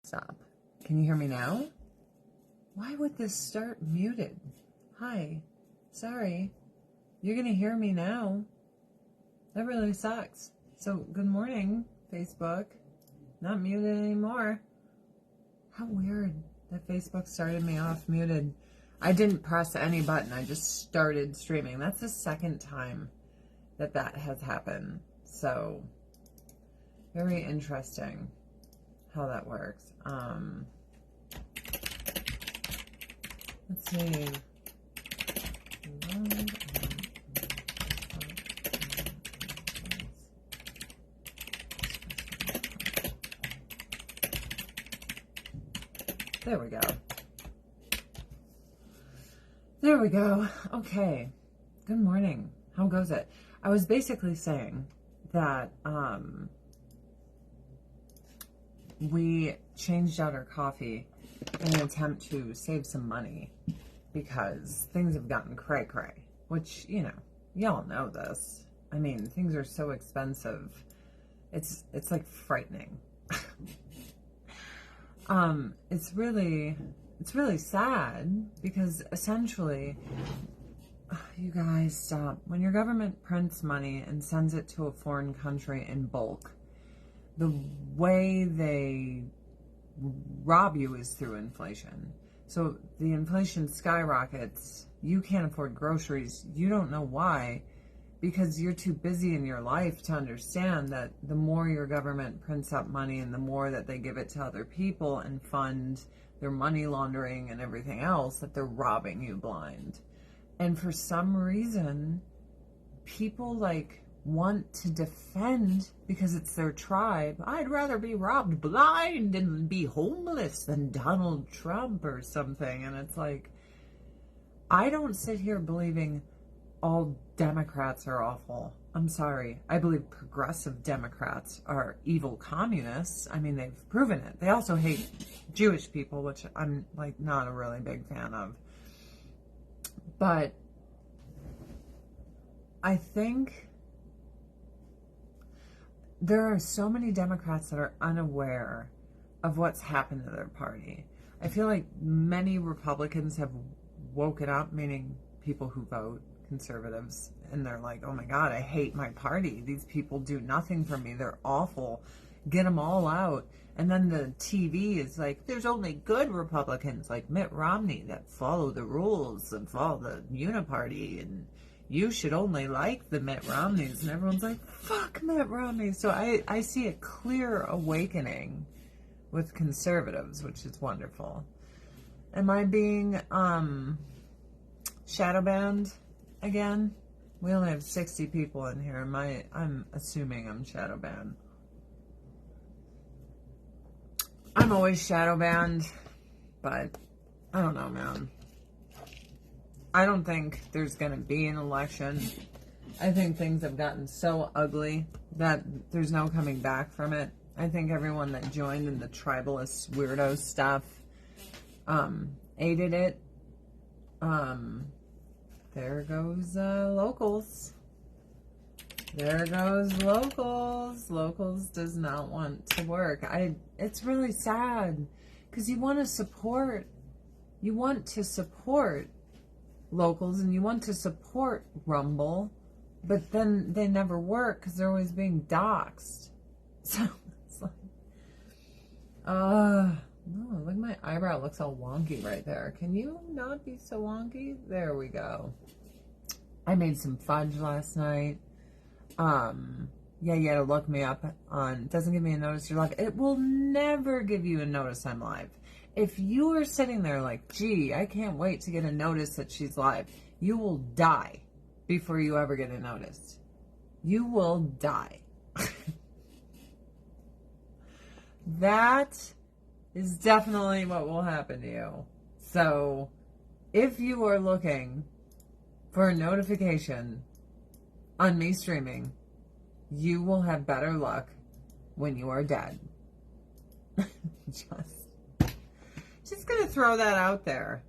Stop. Can you hear me now? Why would this start muted? Hi. Sorry. You're going to hear me now. That really sucks. So, good morning, Facebook. Not muted anymore. How weird that Facebook started me off muted. I didn't press any button. I just started streaming. That's the second time that has happened. So, very interesting how that works. Let's see. There we go. There we go. Okay. Good morning. How goes it? I was basically saying that we changed out our coffee in an attempt to save some money because things have gotten cray-cray, which, you know, y'all know this. I mean, things are so expensive. It's like frightening. It's really sad because essentially, you guys stop. When your government prints money and sends it to a foreign country in bulk, the way they rob you is through inflation. So the inflation skyrockets. You can't afford groceries. You don't know why, because you're too busy in your life to understand that the more your government prints up money and the more that they give it to other people and fund their money laundering and everything else, that they're robbing you blind. And for some reason, people want to defend because it's their tribe. I'd rather be robbed blind and be homeless than Donald Trump or something. And it's like, I don't sit here believing all Democrats are awful. I'm sorry. I believe progressive Democrats are evil communists. I mean, they've proven it. They also hate Jewish people, which I'm not a really big fan of. But I think there are so many Democrats that are unaware of what's happened to their party. I feel like many Republicans have woken up, meaning people who vote, conservatives, and they're like, oh my God, I hate my party. These people do nothing for me. They're awful. Get them all out. And then the TV is like, there's only good Republicans like Mitt Romney that follow the rules and follow the uniparty, and you should only like the Mitt Romneys. And everyone's like, fuck Mitt Romney. So I see a clear awakening with conservatives, which is wonderful. Am I being shadow banned again? We only have 60 people in here. I'm assuming I'm shadow banned. I'm always shadow banned, but I don't know, man. I don't think there's going to be an election. I think things have gotten so ugly that there's no coming back from it. I think everyone that joined in the tribalist weirdo stuff aided it. There goes locals. There goes locals. Locals does not want to work. It's really sad because you want to support locals and you want to support Rumble, but then they never work because they're always being doxxed. So it's like, no, look, my eyebrow looks all wonky right there. Can you not be so wonky? There we go. I made some fudge last night. Yeah, you gotta look me up on, doesn't give me a notice you're live. It will never give you a notice I'm live. If you are sitting there like, gee, I can't wait to get a notice that she's live, you will die before you ever get a notice. You will die. That is definitely what will happen to you. So, if you are looking for a notification on me streaming, you will have better luck when you are dead. Just gonna throw that out there.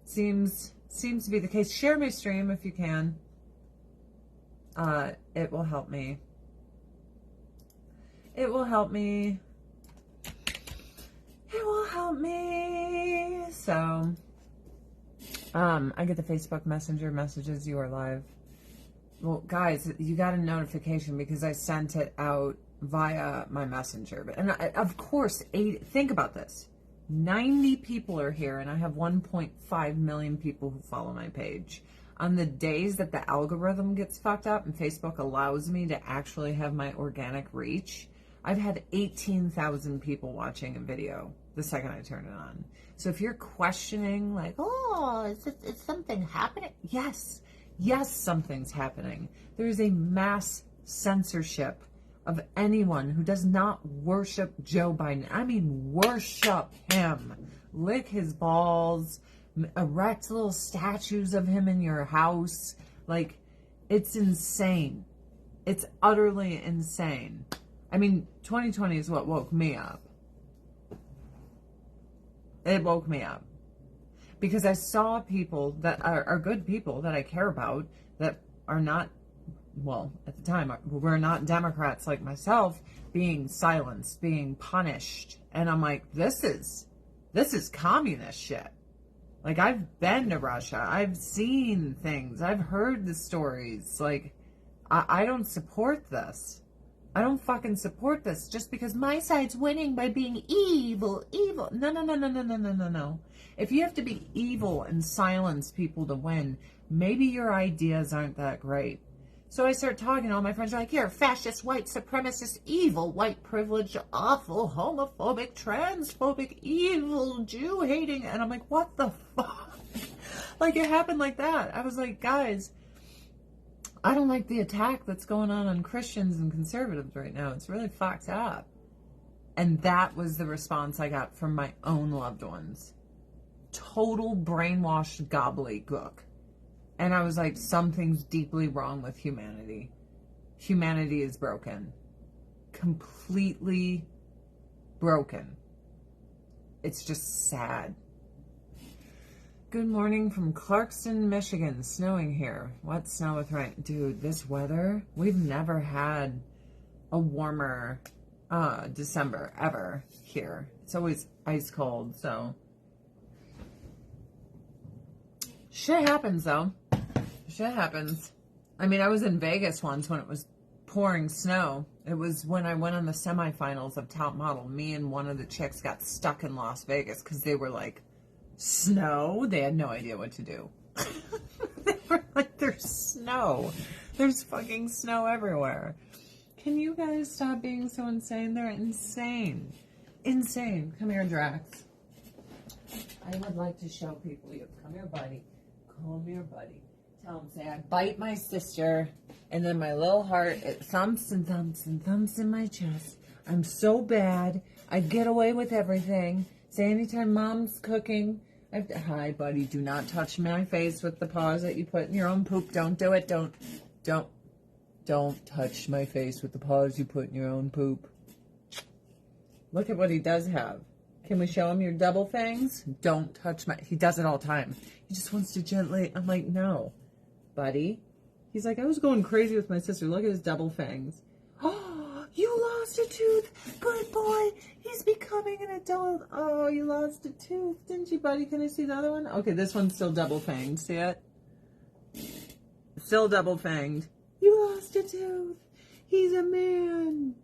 Seems to be the case. Share my stream if you can. It will help me. It will help me. about me. So, I get the Facebook Messenger messages, you are live. Well, guys, you got a notification because I sent it out via my messenger. And of course, think about this. 90 people are here, and I have 1.5 million people who follow my page. On the days that the algorithm gets fucked up and Facebook allows me to actually have my organic reach, I've had 18,000 people watching a video the second I turn it on. So if you're questioning, like, oh, is something happening? Yes, something's happening. There is a mass censorship of anyone who does not worship Joe Biden. I mean, worship him. Lick his balls, erect little statues of him in your house. Like, it's insane. It's utterly insane. I mean, 2020 is what woke me up. It woke me up. Because I saw people that are good people that I care about that are not, well, at the time, were not Democrats like myself, being silenced, being punished. And I'm like, this is communist shit. Like, I've been to Russia. I've seen things. I've heard the stories. Like, I don't support this. I don't fucking support this just because my side's winning by being evil. No. If you have to be evil and silence people to win, maybe your ideas aren't that great. So I start talking, all my friends are like, you're fascist, white supremacist, evil, white privileged, awful, homophobic, transphobic, evil, Jew hating. And I'm like, what the fuck? Like, it happened like that. I was like, guys, I don't like the attack that's going on Christians and conservatives right now. It's really fucked up. And that was the response I got from my own loved ones. Total brainwashed gobbledygook. And I was like, something's deeply wrong with humanity. Humanity is broken. Completely broken. It's just sad. Good morning from Clarkston, Michigan. Snowing here. What snow with rain? Dude, this weather, we've never had a warmer December ever here. It's always ice cold, so. Shit happens, though. Shit happens. I mean, I was in Vegas once when it was pouring snow. It was when I went on the semifinals of Top Model. Me and one of the chicks got stuck in Las Vegas because they were like, snow? They had no idea what to do. They were like, there's snow. There's fucking snow everywhere. Can you guys stop being so insane? They're insane. Insane. Come here, Drax. I would like to show people you. Come here, buddy. Come here, buddy. Tell him, say, I bite my sister, and then my little heart, it thumps and thumps and thumps in my chest. I'm so bad. I get away with everything. Say anytime mom's cooking, hi, buddy, do not touch my face with the paws that you put in your own poop. Don't do it. Don't touch my face with the paws you put in your own poop. Look at what he does have. Can we show him your double fangs? Don't touch my... He does it all the time. He just wants to gently... I'm like, no, buddy. He's like, I was going crazy with my sister. Look at his double fangs. Oh, you lost a tooth. Good boy. He's becoming an adult. Oh, you lost a tooth, didn't you, buddy? Can I see the other one? Okay, this one's still double fanged. See it? Still double fanged. You lost a tooth. He's a man.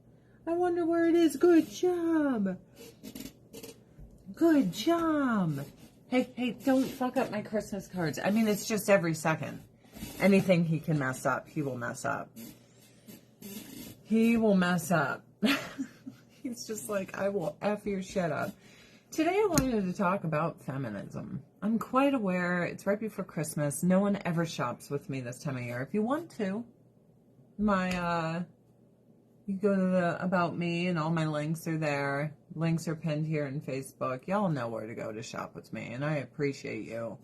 I wonder where it is. Good job. Good job. Hey, don't fuck up my Christmas cards. I mean, it's just every second. Anything he can mess up, he will mess up. He will mess up. He's just like, I will F your shit up. Today I wanted to talk about feminism. I'm quite aware it's right before Christmas. No one ever shops with me this time of year. If you want to, you go to the About Me and all my links are there. Links are pinned here in Facebook. Y'all know where to go to shop with me, and I appreciate you.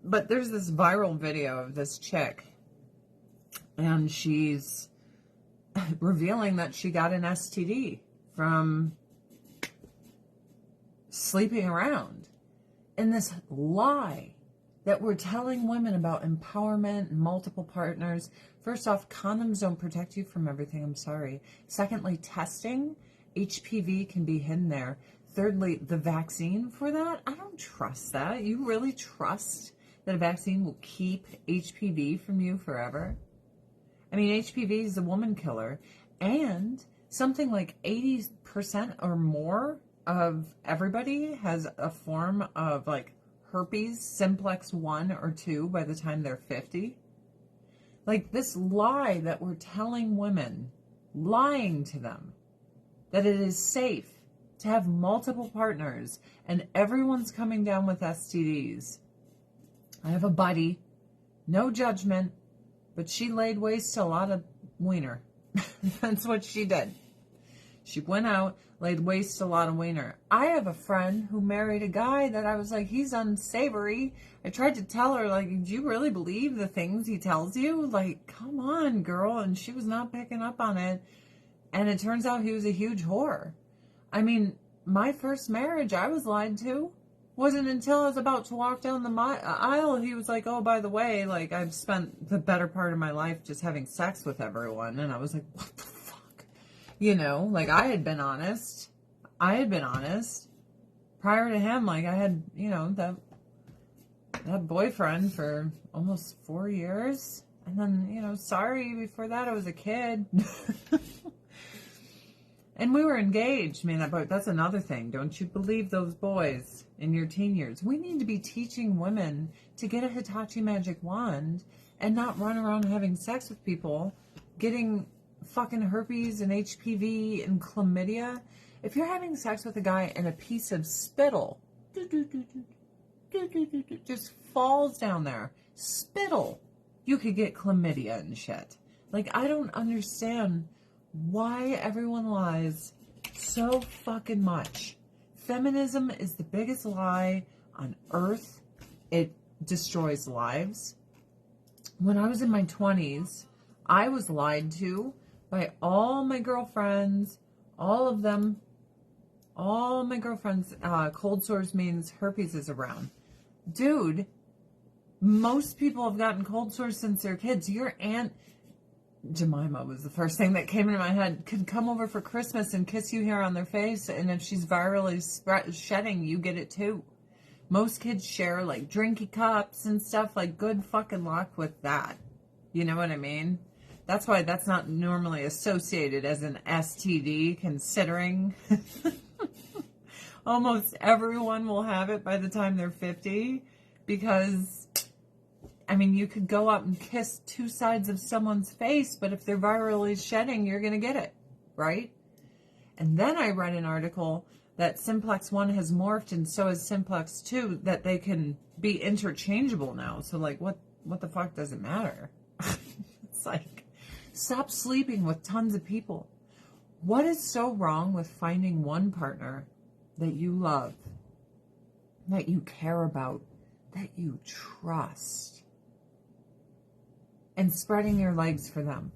But there's this viral video of this chick, and she's revealing that she got an STD from sleeping around. And this lie that we're telling women about empowerment and multiple partners. First off, condoms don't protect you from everything. I'm sorry. Secondly, testing, HPV can be hidden there. Thirdly, the vaccine for that, I don't trust that. You really trust that a vaccine will keep HPV from you forever? I mean, HPV is a woman killer, and something like 80% or more of everybody has a form of like herpes simplex 1 or 2 by the time they're 50. Like this lie that we're telling women, lying to them, that it is safe to have multiple partners and everyone's coming down with STDs. I have a buddy, no judgment, but she laid waste to a lot of wiener. That's what she did. She went out, laid waste to a lot of wiener. I have a friend who married a guy that I was like, he's unsavory. I tried to tell her, like, do you really believe the things he tells you? Like, come on, girl. And she was not picking up on it. And it turns out he was a huge whore. I mean, my first marriage, I was lied to. Wasn't until I was about to walk down the aisle, he was like, oh, by the way, like, I've spent the better part of my life just having sex with everyone. And I was like, what the fuck? You know, like, I had been honest. Prior to him, like, I had, you know, that boyfriend for almost 4 years. And then, you know, sorry, before that I was a kid. And we were engaged. I mean, that's another thing. Don't you believe those boys in your teen years? We need to be teaching women to get a Hitachi magic wand and not run around having sex with people, getting fucking herpes and HPV and chlamydia. If you're having sex with a guy and a piece of spittle just falls down there, spittle, you could get chlamydia and shit. Like, I don't understand why everyone lies so fucking much. Feminism is the biggest lie on earth. It destroys lives. When I was in my 20s, I was lied to by all my girlfriends, all of them. All my girlfriends, cold sores means herpes is around. Dude, most people have gotten cold sores since they're kids. Your Aunt Jemima was the first thing that came into my head. Could come over for Christmas and kiss you here on their face, and if she's virally shedding, you get it too. Most kids share like drinky cups and stuff. Like, good fucking luck with that. You know what I mean? That's why that's not normally associated as an STD, considering almost everyone will have it by the time they're 50, because I mean, you could go up and kiss two sides of someone's face, but if they're virally shedding, you're going to get it, right? And then I read an article that Simplex 1 has morphed, and so has Simplex 2, that they can be interchangeable now. So, like, what the fuck does it matter? It's like, stop sleeping with tons of people. What is so wrong with finding one partner that you love, that you care about, that you trust, and spreading your legs for them?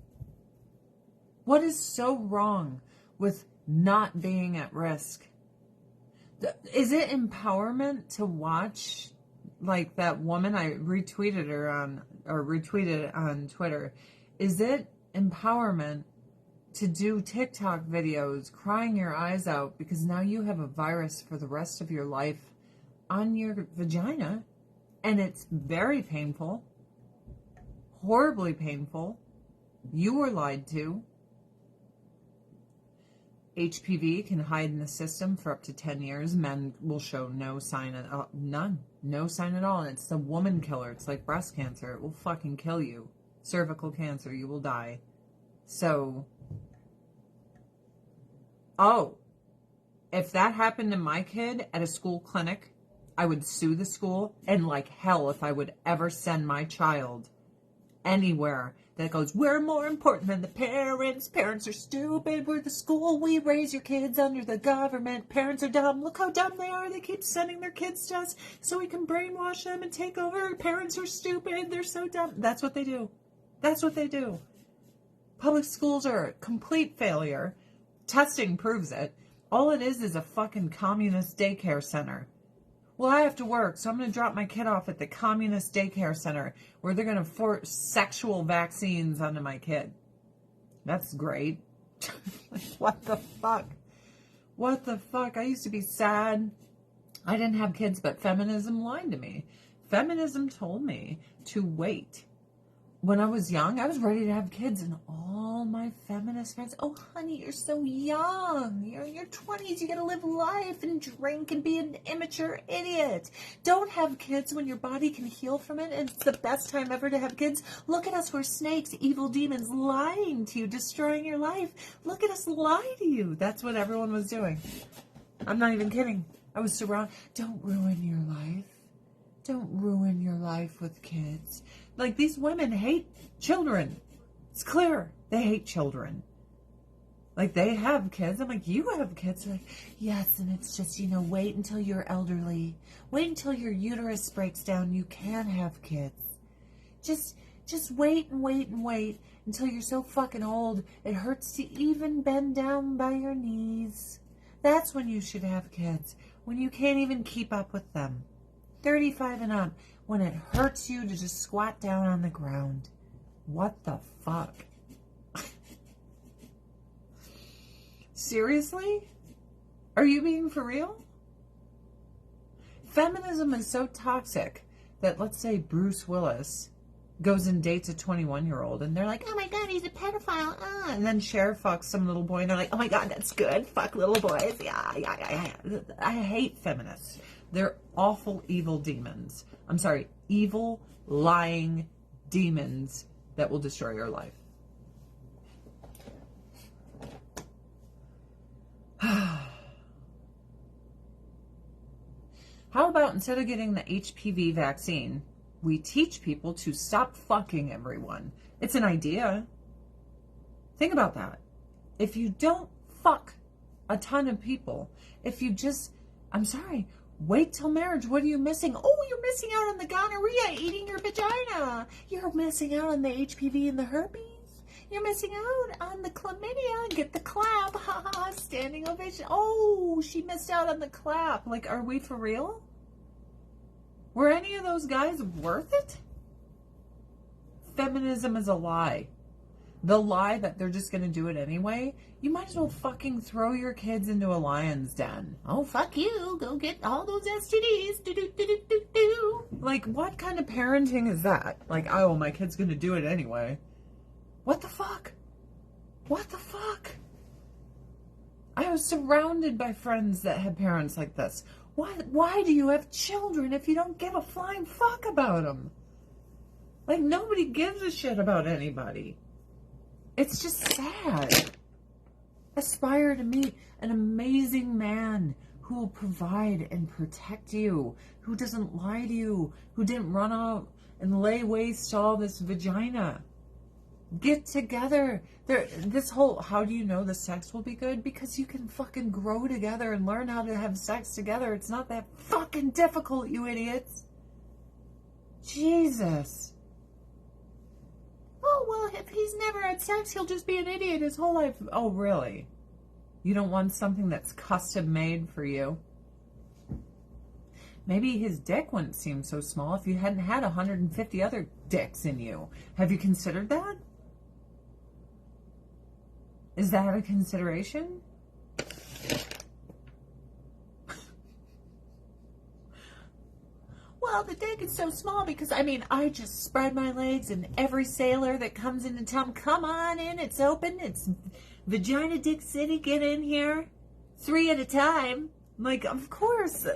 What is so wrong with not being at risk? Is it empowerment to watch, like, that woman? I retweeted her on Twitter. Is it empowerment to do TikTok videos crying your eyes out because now you have a virus for the rest of your life on your vagina, and it's very painful? Horribly painful. You were lied to. HPV can hide in the system for up to 10 years. Men will show no sign at all. None. No sign at all. And it's the woman killer. It's like breast cancer. It will fucking kill you. Cervical cancer. You will die. So, if that happened to my kid at a school clinic, I would sue the school. And like hell if I would ever send my child anywhere that goes, we're more important than the parents. Parents are stupid. We're the school. We raise your kids under the government. Parents are dumb. Look how dumb they are. They keep sending their kids to us so we can brainwash them and take over. Parents are stupid. They're so dumb. That's what they do. That's what they do. Public schools are a complete failure. Testing proves it. All it is a fucking communist daycare center. Well, I have to work, so I'm going to drop my kid off at the communist daycare center where they're going to force sexual vaccines onto my kid. That's great. Like, what the fuck? What the fuck? I used to be sad I didn't have kids, but feminism lied to me. Feminism told me to wait. When I was young, I was ready to have kids, and all my feminist friends, oh, honey, you're so young. You're in your 20s. You got to live life and drink and be an immature idiot. Don't have kids when your body can heal from it, and it's the best time ever to have kids. Look at us. We're snakes, evil demons lying to you, destroying your life. Look at us lie to you. That's what everyone was doing. I'm not even kidding. I was surrounded. Don't ruin your life. Don't ruin your life with kids. Like, these women hate children. It's clear. They hate children. Like, they have kids. I'm like, you have kids? They're like, yes, and it's just, wait until you're elderly. Wait until your uterus breaks down. You can have kids. Just wait and wait and wait until you're so fucking old it hurts to even bend down by your knees. That's when you should have kids. When you can't even keep up with them. 35 and up, when it hurts you to just squat down on the ground. What the fuck? Seriously? Are you being for real? Feminism is so toxic that, let's say Bruce Willis goes and dates a 21-year-old, and they're like, oh my god, he's a pedophile, and then Cher fucks some little boy, and they're like, oh my god, that's good, fuck little boys, yeah. I hate feminists. They're awful, evil demons. I'm sorry, evil, lying demons that will destroy your life. How about, instead of getting the HPV vaccine, we teach people to stop fucking everyone? It's an idea. Think about that. If you don't fuck a ton of people, if you just, I'm sorry, wait till marriage. What are you missing? Oh, you're missing out on the gonorrhea eating your vagina. You're missing out on the HPV and the herpes. You're missing out on the chlamydia. Get the clap. Ha ha, standing ovation. Oh, she missed out on the clap. Like, are we for real? Were any of those guys worth it? Feminism is a lie. The lie that they're just going to do it anyway. You might as well fucking throw your kids into a lion's den. Oh, fuck you. Go get all those STDs. Do. Like, what kind of parenting is that? Like, oh, my kid's going to do it anyway. What the fuck? What the fuck? I was surrounded by friends that had parents like this. Why do you have children if you don't give a flying fuck about them? Like, nobody gives a shit about anybody. It's just sad. Aspire to meet an amazing man who will provide and protect you, who doesn't lie to you, who didn't run out and lay waste to all this vagina. Get together. This whole, how do you know the sex will be good? Because you can fucking grow together and learn how to have sex together. It's not that fucking difficult, you idiots. Jesus. Oh, well, if he's never had sex, he'll just be an idiot his whole life. Oh, really? You don't want something that's custom made for you? Maybe his dick wouldn't seem so small if you hadn't had 150 other dicks in you. Have you considered that? Is that a consideration? Well, the dick is so small because, I just spread my legs and every sailor that comes into town, come on in, it's open, it's Vagina Dick City, get in here. 3 at a time. Like, of course.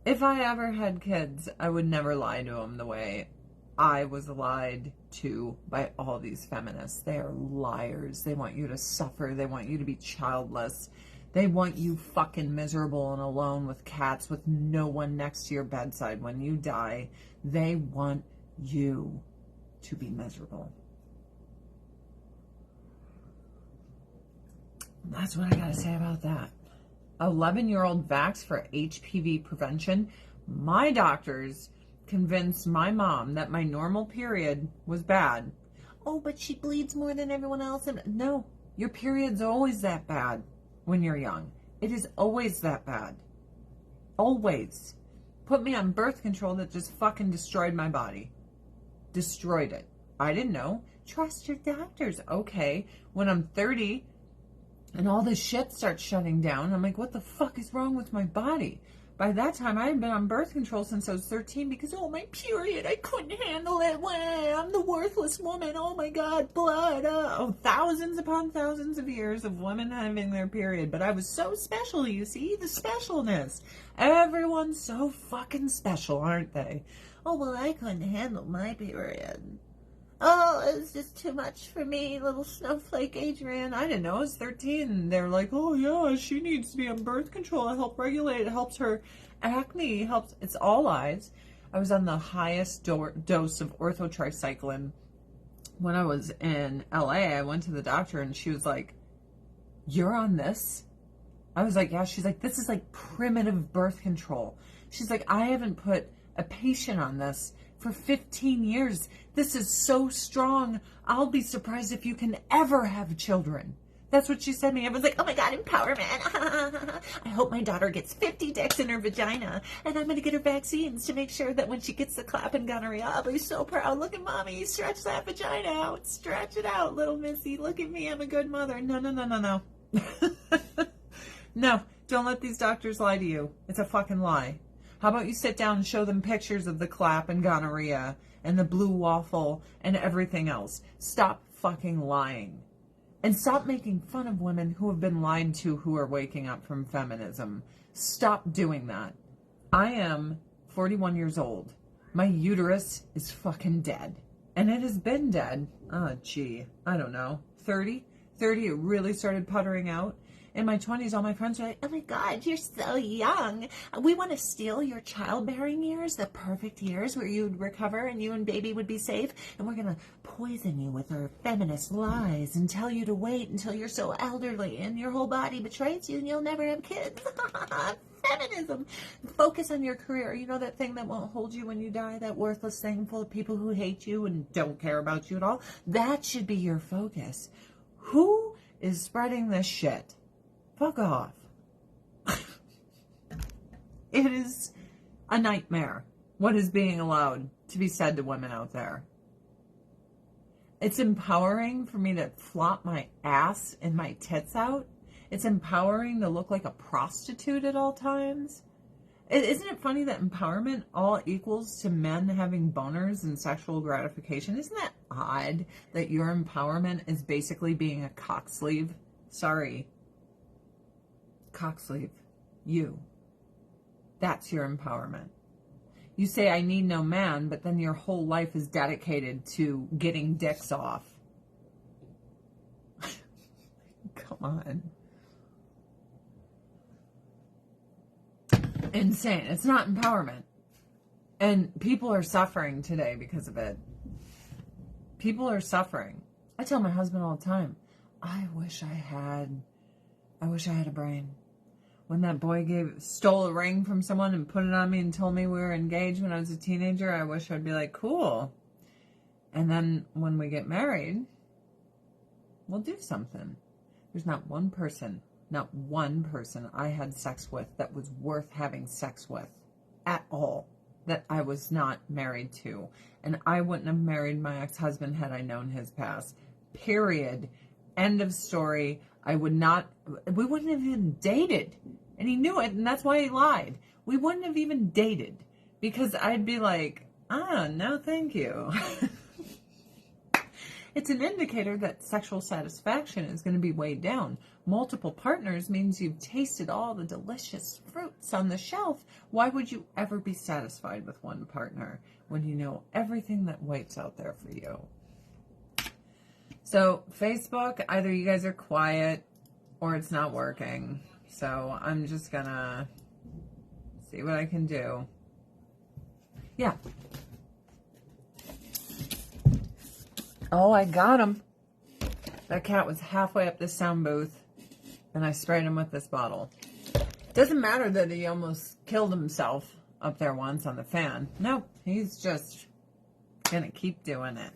If I ever had kids, I would never lie to them the way I was lied to by all these feminists. They are liars. They want you to suffer. They want you to be childless. They want you fucking miserable and alone with cats with no one next to your bedside when you die. They want you to be miserable. That's what I gotta say about that. 11-year-old vax for HPV prevention. My doctors convinced my mom that my normal period was bad. Oh, but she bleeds more than everyone else. And no, your period's always that bad when you're young. It is always that bad. Always. Put me on birth control that just fucking destroyed my body. Destroyed it. I didn't know. Trust your doctors. Okay, when I'm 30 and all this shit starts shutting down, I'm like, what the fuck is wrong with my body? By that time, I had been on birth control since I was 13 because, oh, my period, I couldn't handle it. I'm the worthless woman. Oh, my God, blood. Oh, thousands upon thousands of years of women having their period. But I was so special, you see, the specialness. Everyone's so fucking special, aren't they? Oh, well, I couldn't handle my period. Oh, it was just too much for me, little snowflake Adrian. I didn't know. I was 13. They're like, oh, yeah, she needs to be on birth control. It helps regulate. It helps her acne. Helps. It's all lies. I was on the highest dose of orthotricycline. When I was in LA, I went to the doctor and she was like, you're on this? I was like, yeah. She's like, this is like primitive birth control. She's like, I haven't put a patient on this for 15 years. This is so strong. I'll be surprised if you can ever have children. That's what she said to me. I was like, oh my God, empowerment. I hope my daughter gets 50 dicks in her vagina, and I'm going to get her vaccines to make sure that when she gets the clap and gonorrhea, I'll be so proud. Look at mommy, stretch that vagina out. Stretch it out, little missy. Look at me, I'm a good mother. No. No, don't let these doctors lie to you. It's a fucking lie. How about you sit down and show them pictures of the clap and gonorrhea and the blue waffle and everything else. Stop fucking lying. And stop making fun of women who have been lied to who are waking up from feminism. Stop doing that. I am 41 years old. My uterus is fucking dead. And it has been dead. I don't know. 30? It really started puttering out. In my 20s, all my friends were like, oh my God, you're so young. We want to steal your childbearing years, the perfect years where you'd recover and you and baby would be safe. And we're going to poison you with our feminist lies and tell you to wait until you're so elderly and your whole body betrays you and you'll never have kids. Feminism. Focus on your career. You know that thing that won't hold you when you die? That worthless thing full of people who hate you and don't care about you at all? That should be your focus. Who is spreading this shit? Fuck off. It is a nightmare what is being allowed to be said to women out there. It's empowering for me to flop my ass and my tits out. It's empowering to look like a prostitute at all times. Isn't it funny that empowerment all equals to men having boners and sexual gratification? Isn't that odd that your empowerment is basically being a cock sleeve? Sorry. Cock sleeve. You. That's your empowerment. You say, I need no man, but then your whole life is dedicated to getting dicks off. Come on. Insane. It's not empowerment. And people are suffering today because of it. People are suffering. I tell my husband all the time, I wish I had a brain. When that boy stole a ring from someone and put it on me and told me we were engaged when I was a teenager, I wish I'd be like, cool. And then when we get married, we'll do something. There's not one person I had sex with that was worth having sex with at all that I was not married to. And I wouldn't have married my ex-husband had I known his past. Period. End of story. We wouldn't have even dated. And he knew it, and that's why he lied. We wouldn't have even dated. Because I'd be like, no thank you. It's an indicator that sexual satisfaction is going to be weighed down. Multiple partners means you've tasted all the delicious fruits on the shelf. Why would you ever be satisfied with one partner when you know everything that waits out there for you? So Facebook, either you guys are quiet or it's not working. So I'm just gonna see what I can do. Yeah. Oh, I got him. That cat was halfway up the sound booth and I sprayed him with this bottle. Doesn't matter that he almost killed himself up there once on the fan. No, he's just gonna keep doing it.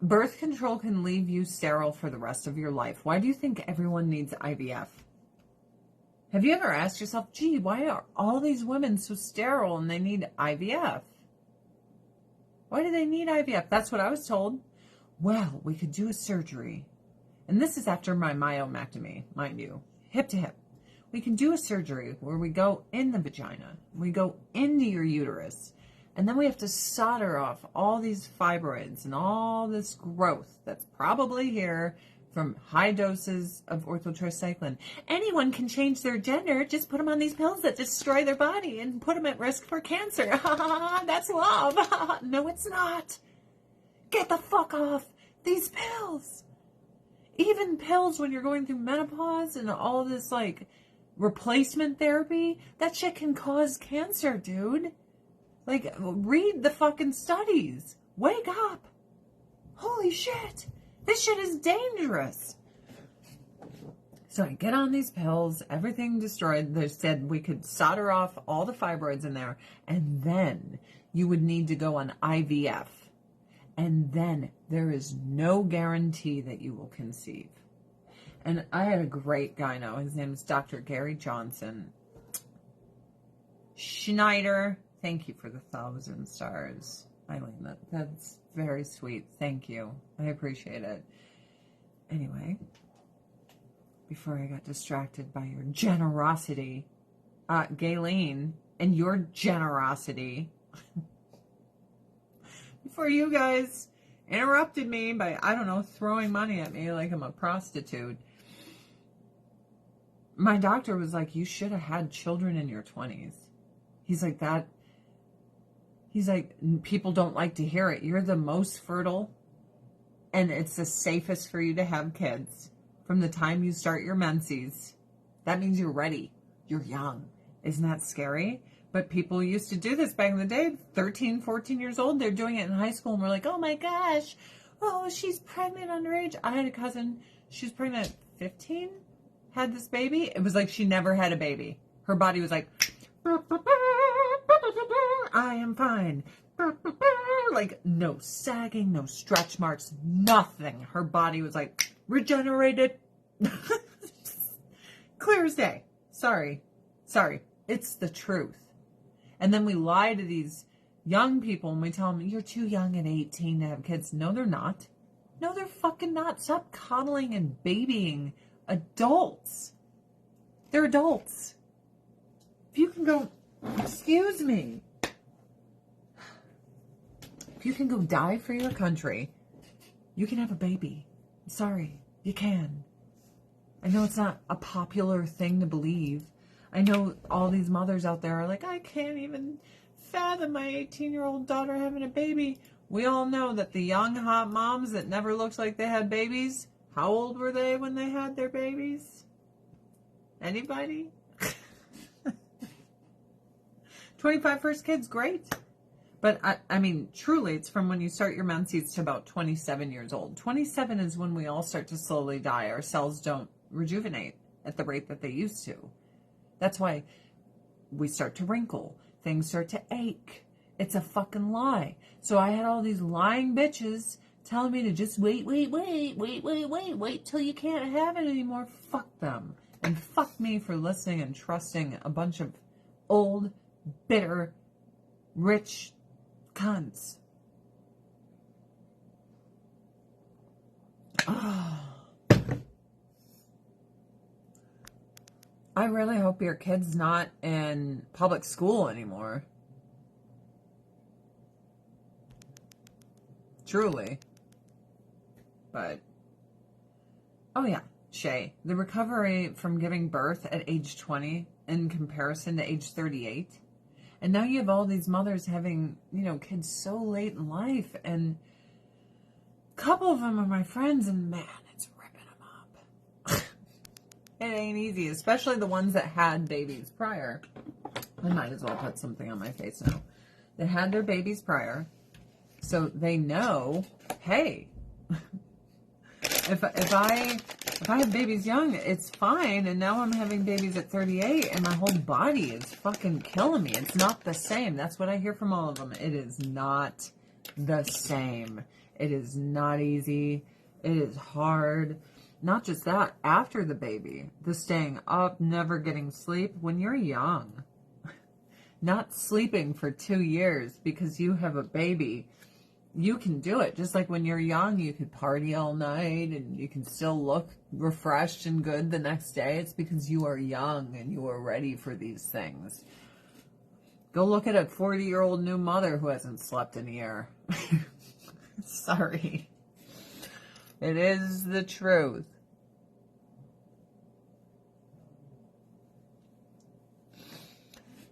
Birth control can leave you sterile for the rest of your life. Why do you think everyone needs IVF? Have you ever asked yourself, gee, why are all these women so sterile and they need IVF? Why do they need IVF? That's what I was told. well, we could do a surgery. And this is after my myomectomy, mind you, hip to hip. We can do a surgery where we go in the vagina, we go into your uterus, and then we have to solder off all these fibroids and all this growth that's probably here from high doses of orthotricycline. Anyone can change their gender. Just put them on these pills that destroy their body and put them at risk for cancer. That's love. No, it's not. Get the fuck off these pills. Even pills when you're going through menopause and all this like replacement therapy, that shit can cause cancer, dude. Like, read the fucking studies. Wake up. Holy shit. This shit is dangerous. So I get on these pills, everything destroyed. They said we could solder off all the fibroids in there, and then you would need to go on IVF. And then there is no guarantee that you will conceive. And I had a great gyno. His name is Dr. Gary Johnson. Schneider, thank you for the 1,000 stars. Eileen, that's very sweet. Thank you. I appreciate it. Anyway, before I got distracted by your generosity, Gayleen, and your generosity, before you guys interrupted me by, I don't know, throwing money at me like I'm a prostitute, my doctor was like, you should have had children in your 20s. He's like, that. He's like, people don't like to hear it. You're the most fertile, and it's the safest for you to have kids from the time you start your menses. That means you're ready. You're young. Isn't that scary? But people used to do this back in the day, 13, 14 years old. They're doing it in high school, and we're like, oh my gosh, oh, she's pregnant underage. I had a cousin, she was pregnant at 15, had this baby. It was like she never had a baby. Her body was like, I am fine. Like, no sagging, no stretch marks, nothing. Her body was like, regenerated. Clear as day. Sorry. It's the truth. And then we lie to these young people and we tell them, you're too young at 18 to have kids. No, they're not. No, they're fucking not. Stop coddling and babying adults. They're adults. If you can go, excuse me. If you can go die for your country, you can have a baby. I'm sorry, you can. I know it's not a popular thing to believe. I know all these mothers out there are like, I can't even fathom my 18-year-old daughter having a baby. We all know that the young, hot moms that never looked like they had babies, how old were they when they had their babies? Anybody? 25 first kids, great. But I mean, truly, it's from when you start your menses to about 27 years old. 27 is when we all start to slowly die. Our cells don't rejuvenate at the rate that they used to. That's why we start to wrinkle. Things start to ache. It's a fucking lie. So I had all these lying bitches telling me to just wait till you can't have it anymore. Fuck them. And fuck me for listening and trusting a bunch of old, bitter, rich cunts. Oh. I really hope your kid's not in public school anymore. Truly. But, oh yeah, Shay, the recovery from giving birth at age 20 in comparison to age 38. And now you have all these mothers having, kids so late in life. And a couple of them are my friends, and man, it's ripping them up. It ain't easy, especially the ones that had babies prior. I might as well put something on my face now. They had their babies prior, so they know, hey, if I have babies young, it's fine, and now I'm having babies at 38, and my whole body is fucking killing me. It's not the same. That's what I hear from all of them. It is not the same. It is not easy. It is hard. Not just that, after the baby, the staying up, never getting sleep. When you're young, not sleeping for 2 years because you have a baby, you can do it. Just like when you're young, you could party all night and you can still look refreshed and good the next day. It's because you are young and you are ready for these things. Go look at a 40-year-old new mother who hasn't slept in a year. Sorry. It is the truth.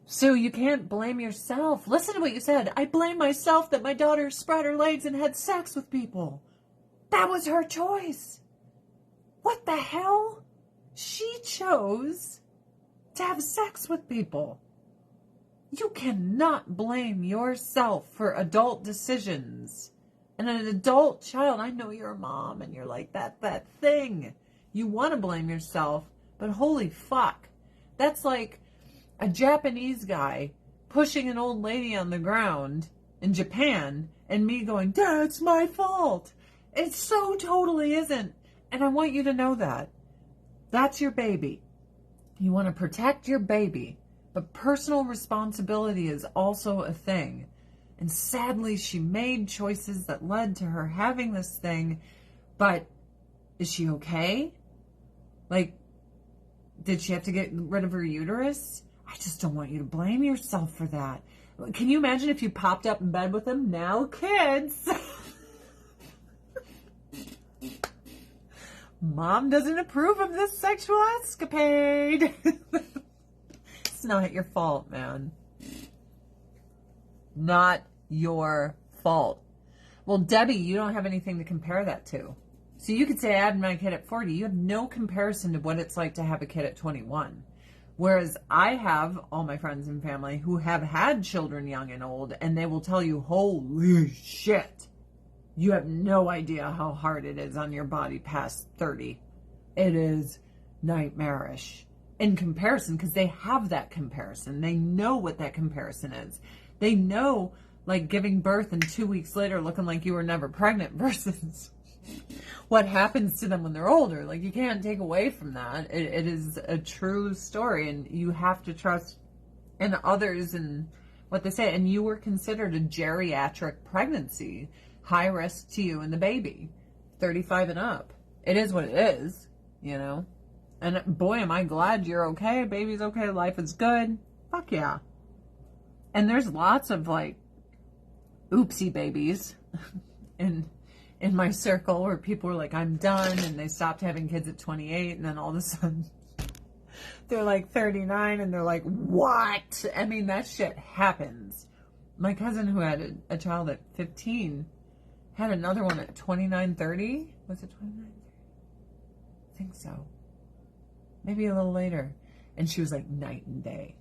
So you can't blame yourself. Listen to what you said. I blame myself that my daughter spread her legs and had sex with people. That was her choice. What the hell? She chose to have sex with people. You cannot blame yourself for adult decisions. And an adult child, I know you're a mom and you're like that thing. You want to blame yourself, but holy fuck. That's like a Japanese guy pushing an old lady on the ground in Japan and me going, that's my fault. It so totally isn't. And I want you to know that. That's your baby. You want to protect your baby, but personal responsibility is also a thing. And sadly, she made choices that led to her having this thing, but is she okay? Like, did she have to get rid of her uterus? I just don't want you to blame yourself for that. Can you imagine if you popped up in bed with them? Now, kids. Mom doesn't approve of this sexual escapade. It's not your fault, man. Not your fault. Well, Debbie, you don't have anything to compare that to. So you could say I had my kid at 40. You have no comparison to what it's like to have a kid at 21. Whereas I have all my friends and family who have had children young and old, and they will tell you, holy shit, you have no idea how hard it is on your body past 30. It is nightmarish in comparison, because they have that comparison. They know what that comparison is. They know, like, giving birth and 2 weeks later looking like you were never pregnant versus what happens to them when they're older. Like, you can't take away from that. It is a true story, and you have to trust in others and what they say. And you were considered a geriatric pregnancy, high risk to you and the baby, 35 and up. It is what it is, you know. And boy, am I glad you're okay. Baby's okay. Life is good. Fuck yeah. And there's lots of, like, oopsie babies in my circle where people are like, I'm done, and they stopped having kids at 28, and then all of a sudden they're like 39 and they're like, what? I mean, that shit happens. My cousin who had a child at 15 had another one at 29, 30. Was it 29? I think so. Maybe a little later. And she was like night and day.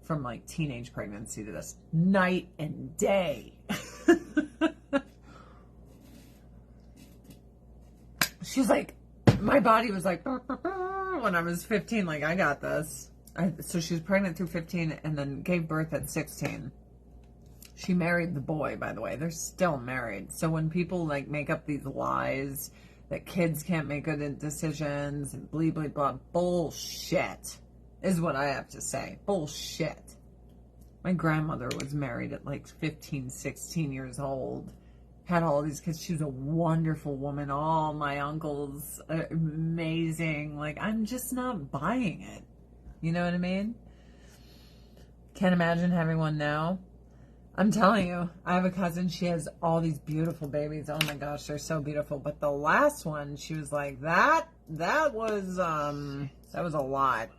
From like teenage pregnancy to this. Night and day. She's like, my body was like, when I was 15, like, I got this. So she was pregnant through 15 and then gave birth at 16. She married the boy, by the way. They're still married. So when people, like, make up these lies that kids can't make good decisions and blah, blah, blah, bullshit is what I have to say. Bullshit. My grandmother was married at, like, 15, 16 years old. Had all these kids. She was a wonderful woman. All my uncles are amazing. Like, I'm just not buying it. You know what I mean? Can't imagine having one now. I'm telling you, I have a cousin. She has all these beautiful babies. Oh my gosh, they're so beautiful. But the last one, she was like, that was a lot.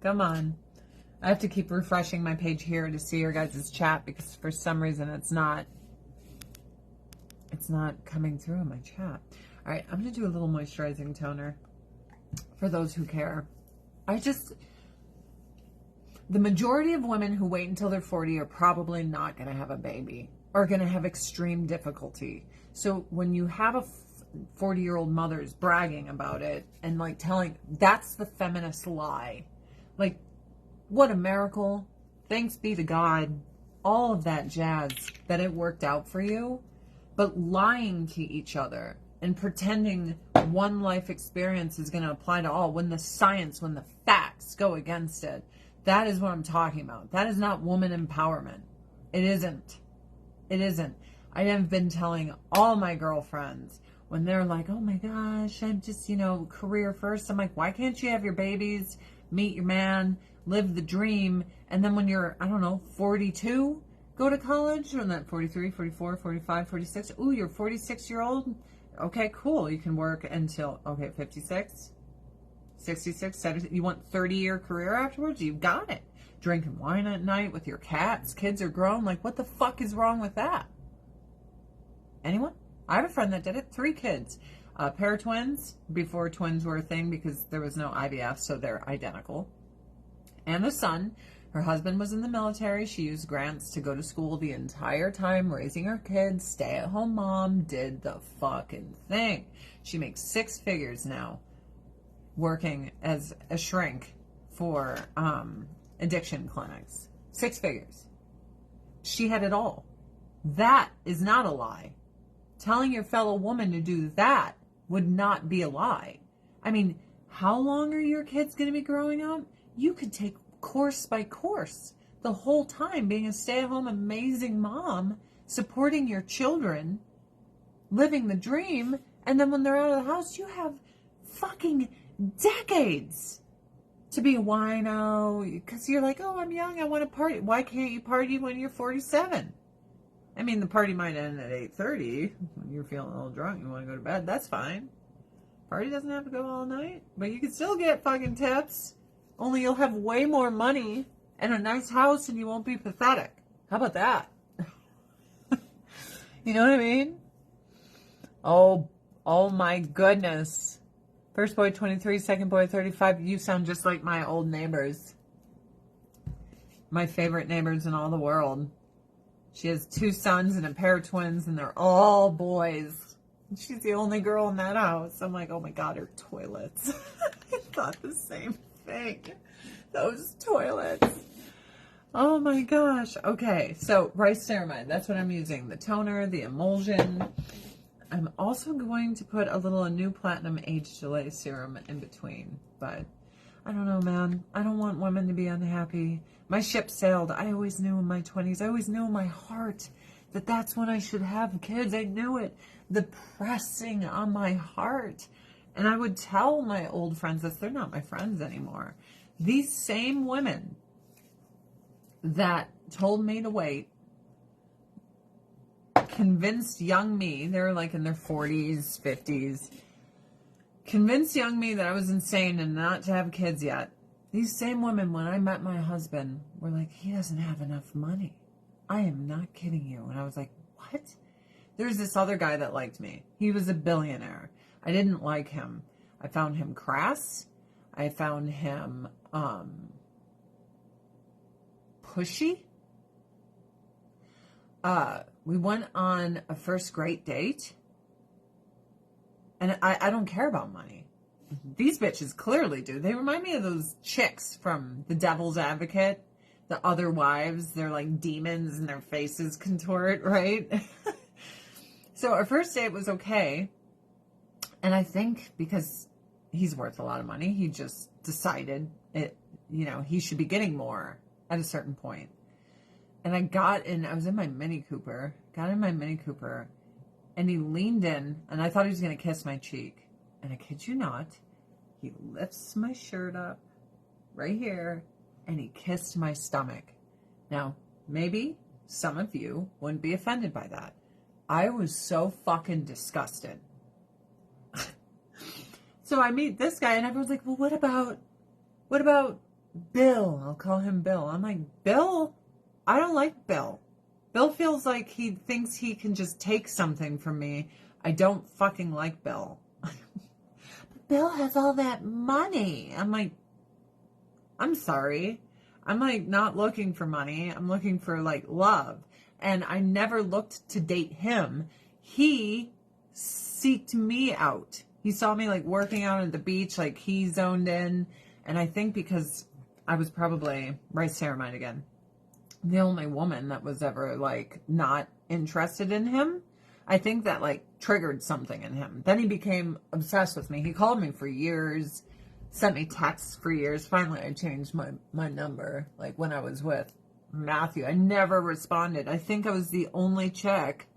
Come on. I have to keep refreshing my page here to see your guys' chat because for some reason it's not coming through in my chat. All right, I'm going to do a little moisturizing toner for those who care. The majority of women who wait until they're 40 are probably not going to have a baby or going to have extreme difficulty. So when you have a 40-year-old mother's bragging about it and like telling, that's the feminist lie. Like, what a miracle. Thanks be to God. All of that jazz that it worked out for you. But lying to each other and pretending one life experience is going to apply to all when the science, when the facts go against it. That is what I'm talking about. That is not woman empowerment. It isn't. It isn't. I have been telling all my girlfriends when they're like, oh my gosh, I'm just, career first. I'm like, why can't you have your babies, meet your man, live the dream, and then when you're, 42, go to college? Or that 43, 44, 45, 46. Ooh, you're 46-year-old? Okay, cool. You can work until, 56, 66, 70. You want 30-year career afterwards? You got it. Drinking wine at night with your cats. Kids are grown. Like, what the fuck is wrong with that? Anyone? I have a friend that did it. 3 kids. A pair of twins, before twins were a thing because there was no IVF, so they're identical. And a son. Her husband was in the military. She used grants to go to school the entire time, raising her kids. Stay-at-home mom, did the fucking thing. She makes 6 figures now, working as a shrink for addiction clinics. 6 figures. She had it all. That is not a lie. Telling your fellow woman to do that would not be a lie. I mean, how long are your kids going to be growing up? You could take course by course the whole time being a stay-at-home amazing mom, supporting your children, living the dream, and then when they're out of the house, you have fucking decades to be a wino because you're like, oh, I'm young, I want to party. Why can't you party when you're 47? I mean, the party might end at 8:30 when you're feeling a little drunk, you want to go to bed, that's fine. Party doesn't have to go all night, but you can still get fucking tips. Only you'll have way more money and a nice house and you won't be pathetic. How about that? You know what I mean? Oh my goodness. First boy 23, second boy 35. You sound just like my old neighbors. My favorite neighbors in all the world. She has 2 sons and a pair of twins and they're all boys. She's the only girl in that house. I'm like, oh my God, her toilets. I thought the same thing. Those toilets. Oh my gosh. Okay, so rice ceramide. That's what I'm using. The toner, the emulsion. I'm also going to put a little new platinum age delay serum in between. But I don't know, man. I don't want women to be unhappy. My ship sailed. I always knew in my 20s. I always knew in my heart that that's when I should have kids. I knew it. The pressing on my heart. And I would tell my old friends this. They're not my friends anymore. These same women that told me to wait convinced young me, they're like in their 40s, 50s, convinced young me that I was insane and not to have kids yet. These same women, when I met my husband, were like, he doesn't have enough money. I am not kidding you. And I was like, what? There's this other guy that liked me. He was a billionaire. I didn't like him. I found him crass. I found him pushy. We went on a first great date. And I don't care about money. These bitches clearly do. They remind me of those chicks from The Devil's Advocate. The other wives, they're like demons and their faces contort, right? So our first date was okay. And I think because he's worth a lot of money, he just decided he should be getting more at a certain point. And I was in my Mini Cooper, and he leaned in, and I thought he was going to kiss my cheek. And I kid you not, he lifts my shirt up right here, and he kissed my stomach. Now, maybe some of you wouldn't be offended by that. I was so fucking disgusted. So I meet this guy, and everyone's like, well, what about Bill? I'll call him Bill. I'm like, Bill? I don't like Bill. Bill feels like he thinks he can just take something from me. I don't fucking like Bill. But Bill has all that money. I'm like, I'm sorry. I'm like not looking for money. I'm looking for like love. And I never looked to date him. He seeked me out. He saw me like working out at the beach, like he zoned in. And I think because I was probably rice ceramide again, the only woman that was ever like not interested in him, I think that like triggered something in him. Then he became obsessed with me. He called me for years, sent me texts for years. Finally, I changed my number, like when I was with Matthew. I never responded. I think I was the only chick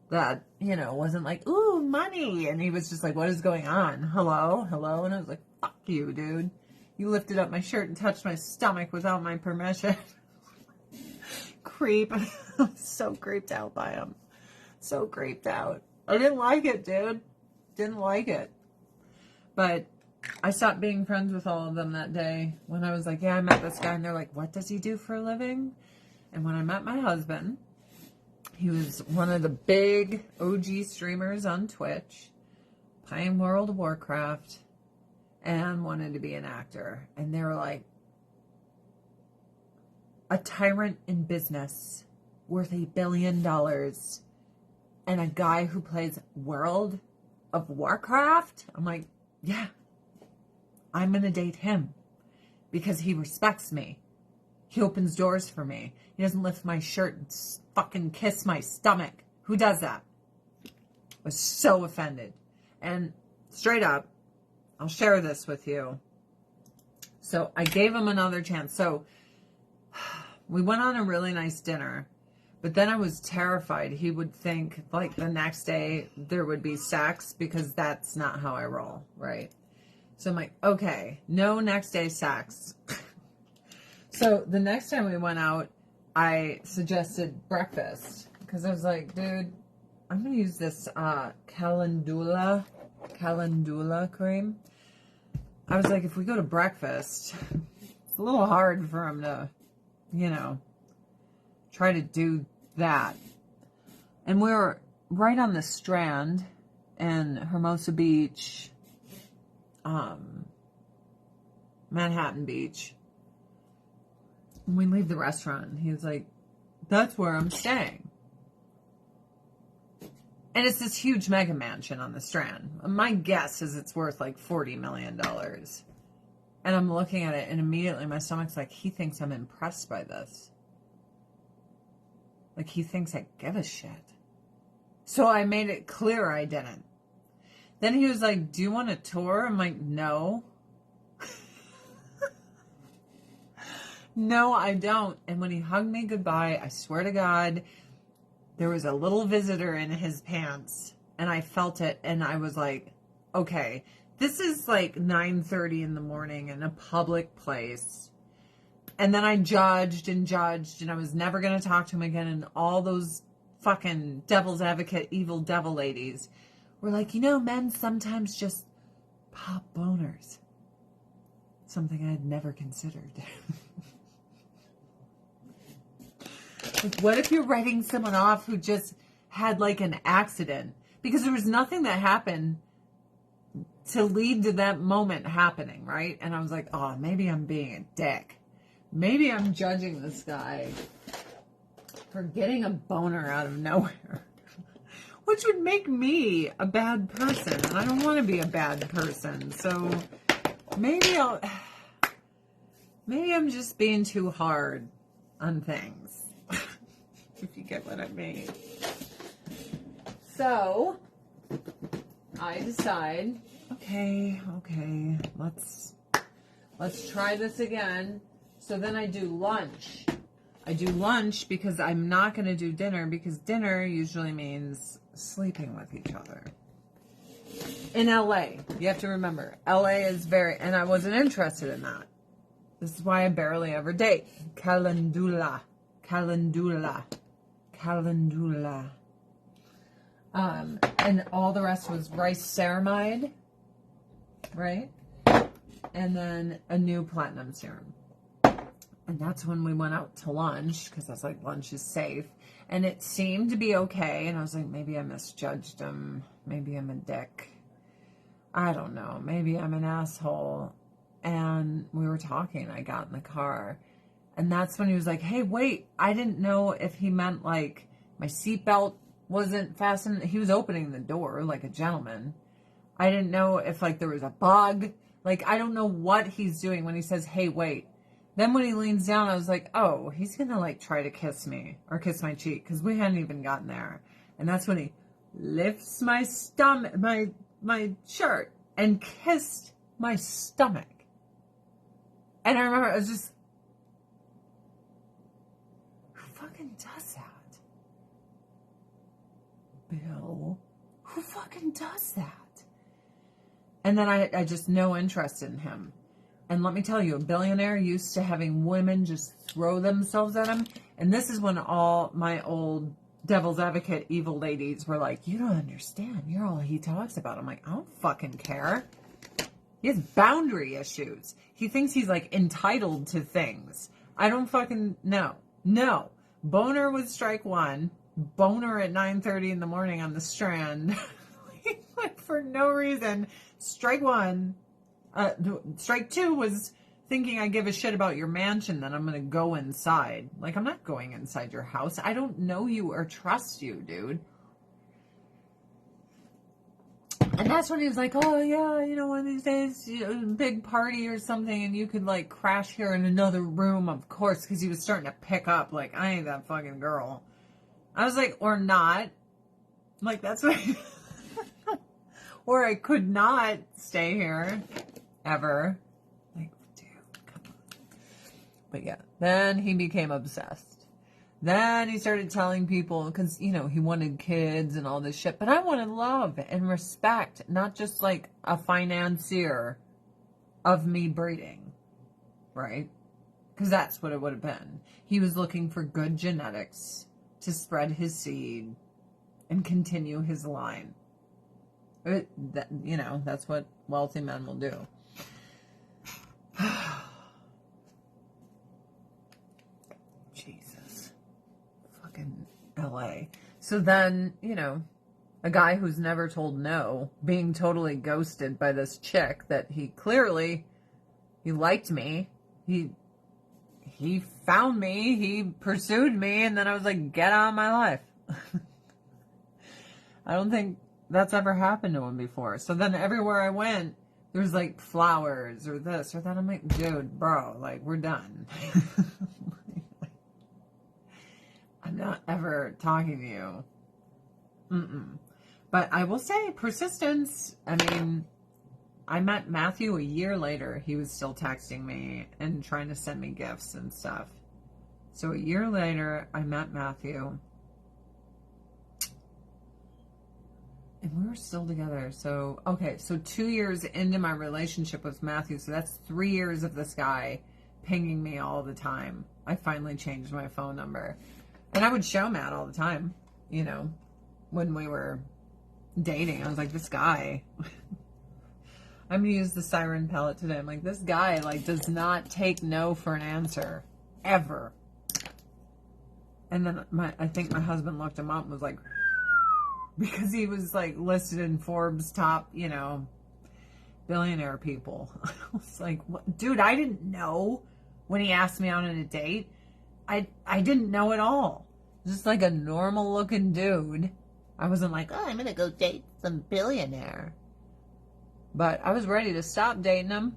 that, you know, wasn't like, ooh, money. And he was just like, what is going on? Hello? Hello? And I was like, fuck you, dude. You lifted up my shirt and touched my stomach without my permission. Creep. I'm so creeped out by him. So creeped out. I didn't like it, dude. Didn't like it. But I stopped being friends with all of them that day when I was like, yeah, I met this guy. And they're like, what does he do for a living? And when I met my husband, he was one of the big OG streamers on Twitch, playing World of Warcraft, and wanted to be an actor. And they were like, a tyrant in business worth $1 billion and a guy who plays World of Warcraft? I'm like, yeah, I'm going to date him because he respects me. He opens doors for me. He doesn't lift my shirt and fucking kiss my stomach. Who does that? I was so offended. And straight up, I'll share this with you. So I gave him another chance. So we went on a really nice dinner, but then I was terrified he would think like the next day there would be sex because that's not how I roll, right? So I'm like, okay, no next day sex. So the next time we went out, I suggested breakfast because I was like, dude, I'm going to use this calendula cream. I was like, if we go to breakfast, it's a little hard for him to, you know, try to do that. And we were right on the Strand and Hermosa Beach, Manhattan Beach. And we leave the restaurant and he was like, that's where I'm staying. And it's this huge mega mansion on the Strand. My guess is it's worth like $40 million. And I'm looking at it and immediately my stomach's like, he thinks I'm impressed by this. Like he thinks I give a shit. So I made it clear I didn't. Then he was like, do you want a tour? I'm like, no. No, I don't. And when he hugged me goodbye, I swear to God, there was a little visitor in his pants. And I felt it. And I was like, okay, this is like 9:30 in the morning in a public place. And then I judged and I was never going to talk to him again. And all those fucking devil's advocate, evil devil ladies were like, you know, men sometimes just pop boners. Something I had never considered. Like, what if you're writing someone off who just had like an accident? Because there was nothing that happened to lead to that moment happening, right? And I was like, oh, maybe I'm being a dick. Maybe I'm judging this guy for getting a boner out of nowhere, which would make me a bad person. And I don't want to be a bad person. So maybe I'm just being too hard on things, if you get what I mean. So I decide, okay, let's try this again. So then I do lunch. I do lunch because I'm not going to do dinner because dinner usually means sleeping with each other. In LA, you have to remember, LA is very, and I wasn't interested in that. This is why I barely ever date. Calendula. And all the rest was rice ceramide, right? And then a new platinum serum. And that's when we went out to lunch, because I was like, lunch is safe. And it seemed to be okay. And I was like, maybe I misjudged him. Maybe I'm a dick. I don't know. Maybe I'm an asshole. And we were talking. I got in the car. And that's when he was like, hey, wait. I didn't know if he meant like my seatbelt wasn't fastened. He was opening the door like a gentleman. I didn't know if like there was a bug. Like, I don't know what he's doing when he says, hey, wait. Then when he leans down, I was like, oh, he's going to like try to kiss me or kiss my cheek because we hadn't even gotten there. And that's when he lifts my stomach, my shirt and kissed my stomach. And I remember I was just, does that? Bill? Who fucking does that? And then I just no interest in him. And let me tell you, a billionaire used to having women just throw themselves at him. And this is when all my old devil's advocate evil ladies were like, you don't understand. You're all he talks about. I'm like, I don't fucking care. He has boundary issues. He thinks he's like entitled to things. I don't fucking know. No. Boner was strike one. Boner at 9:30 in the morning on the Strand. Like for no reason. Strike one. Strike two was thinking I give a shit about your mansion, that I'm going to go inside. Like, I'm not going inside your house. I don't know you or trust you, dude. And that's when he was like, oh, yeah, you know, one of these days, you know, big party or something, and you could, like, crash here in another room, of course, because he was starting to pick up, like, I ain't that fucking girl. I was like, or not. Like, that's what... Or I could not stay here. Ever. Like, dude, come on. But yeah, then he became obsessed. Then he started telling people, because, you know, he wanted kids and all this shit. But I wanted love and respect, not just like a financier of me breeding. Right? Because that's what it would have been. He was looking for good genetics to spread his seed and continue his line. You know, that's what wealthy men will do. Jesus. Fucking LA. So then, you know, a guy who's never told no, being totally ghosted by this chick that he clearly, he liked me. He found me, he pursued me, and then I was like, get out of my life. I don't think that's ever happened to him before. So then everywhere I went, there's like flowers or this or that. I'm like, dude, bro, like, we're done. I'm not ever talking to you. But I will say persistence. I mean, I met Matthew a year later. He was still texting me and trying to send me gifts and stuff. So a year later, I met Matthew. And we were still together. So, okay, so 2 years into my relationship with Matthew, so that's 3 years of this guy pinging me all the time. I finally changed my phone number. And I would show Matt all the time, you know, when we were dating. I was like, this guy, I'm going to use the siren palette today. I'm like, this guy, like, does not take no for an answer. Ever. And then I think my husband looked him up and was like, because he was like listed in Forbes top, you know, billionaire people. I was like, what? Dude, I didn't know when he asked me out on a date. I didn't know at all. Just like a normal looking dude. I wasn't like, oh, I'm going to go date some billionaire. But I was ready to stop dating him.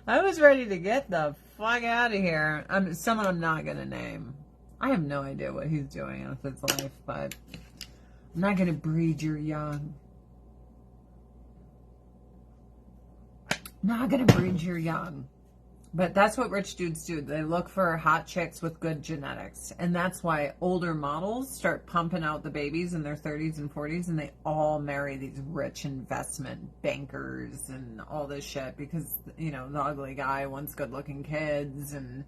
I was ready to get the fuck out of here. Someone I'm not going to name. I have no idea what he's doing with his life, but I'm not going to breed your young. Not going to breed your young. But that's what rich dudes do. They look for hot chicks with good genetics. And that's why older models start pumping out the babies in their 30s and 40s, and they all marry these rich investment bankers and all this shit because, you know, the ugly guy wants good looking kids. And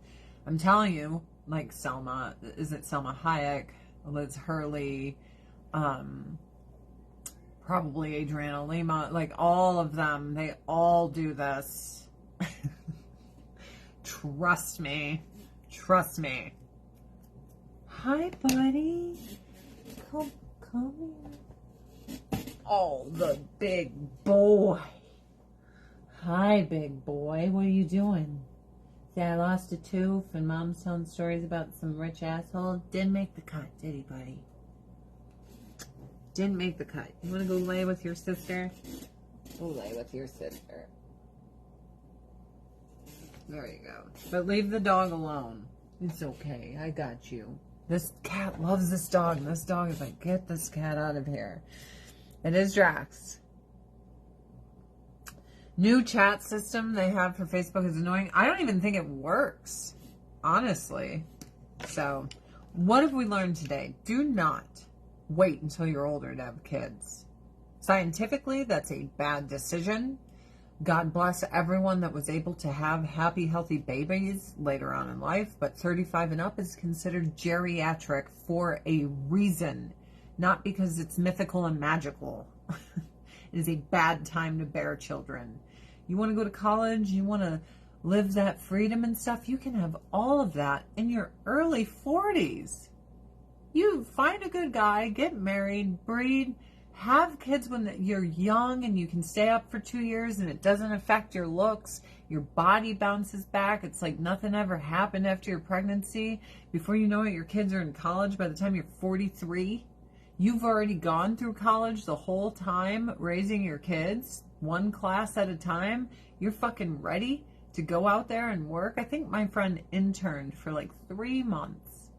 I'm telling you, like Selma, is it Selma Hayek, Liz Hurley, probably Adriana Lima, like all of them, they all do this. Trust me. Trust me. Hi, buddy. Come here. Oh, the big boy. Hi, big boy. What are you doing? See, I lost a tooth and Mom's telling stories about some rich asshole. Didn't make the cut, did he, buddy? Didn't make the cut. You want to go lay with your sister? Go lay with your sister. There you go. But leave the dog alone. It's okay. I got you. This cat loves this dog. And this dog is like, get this cat out of here. It is Drax. new chat system they have for Facebook is annoying. I don't even think it works, honestly. So, what have we learned today? Do not wait until you're older to have kids. Scientifically, that's a bad decision. God bless everyone that was able to have happy, healthy babies later on in life, but 35 and up is considered geriatric for a reason, not because it's mythical and magical. It is a bad time to bear children. You want to go to college, you want to live that freedom and stuff, you can have all of that in your early 40s. You find a good guy, get married, breed, have kids when you're young and you can stay up for 2 years and it doesn't affect your looks. Your body bounces back. It's like nothing ever happened after your pregnancy. Before you know it, your kids are in college by the time you're 43. You've already gone through college the whole time raising your kids, one class at a time. You're fucking ready to go out there and work. I think my friend interned for like 3 months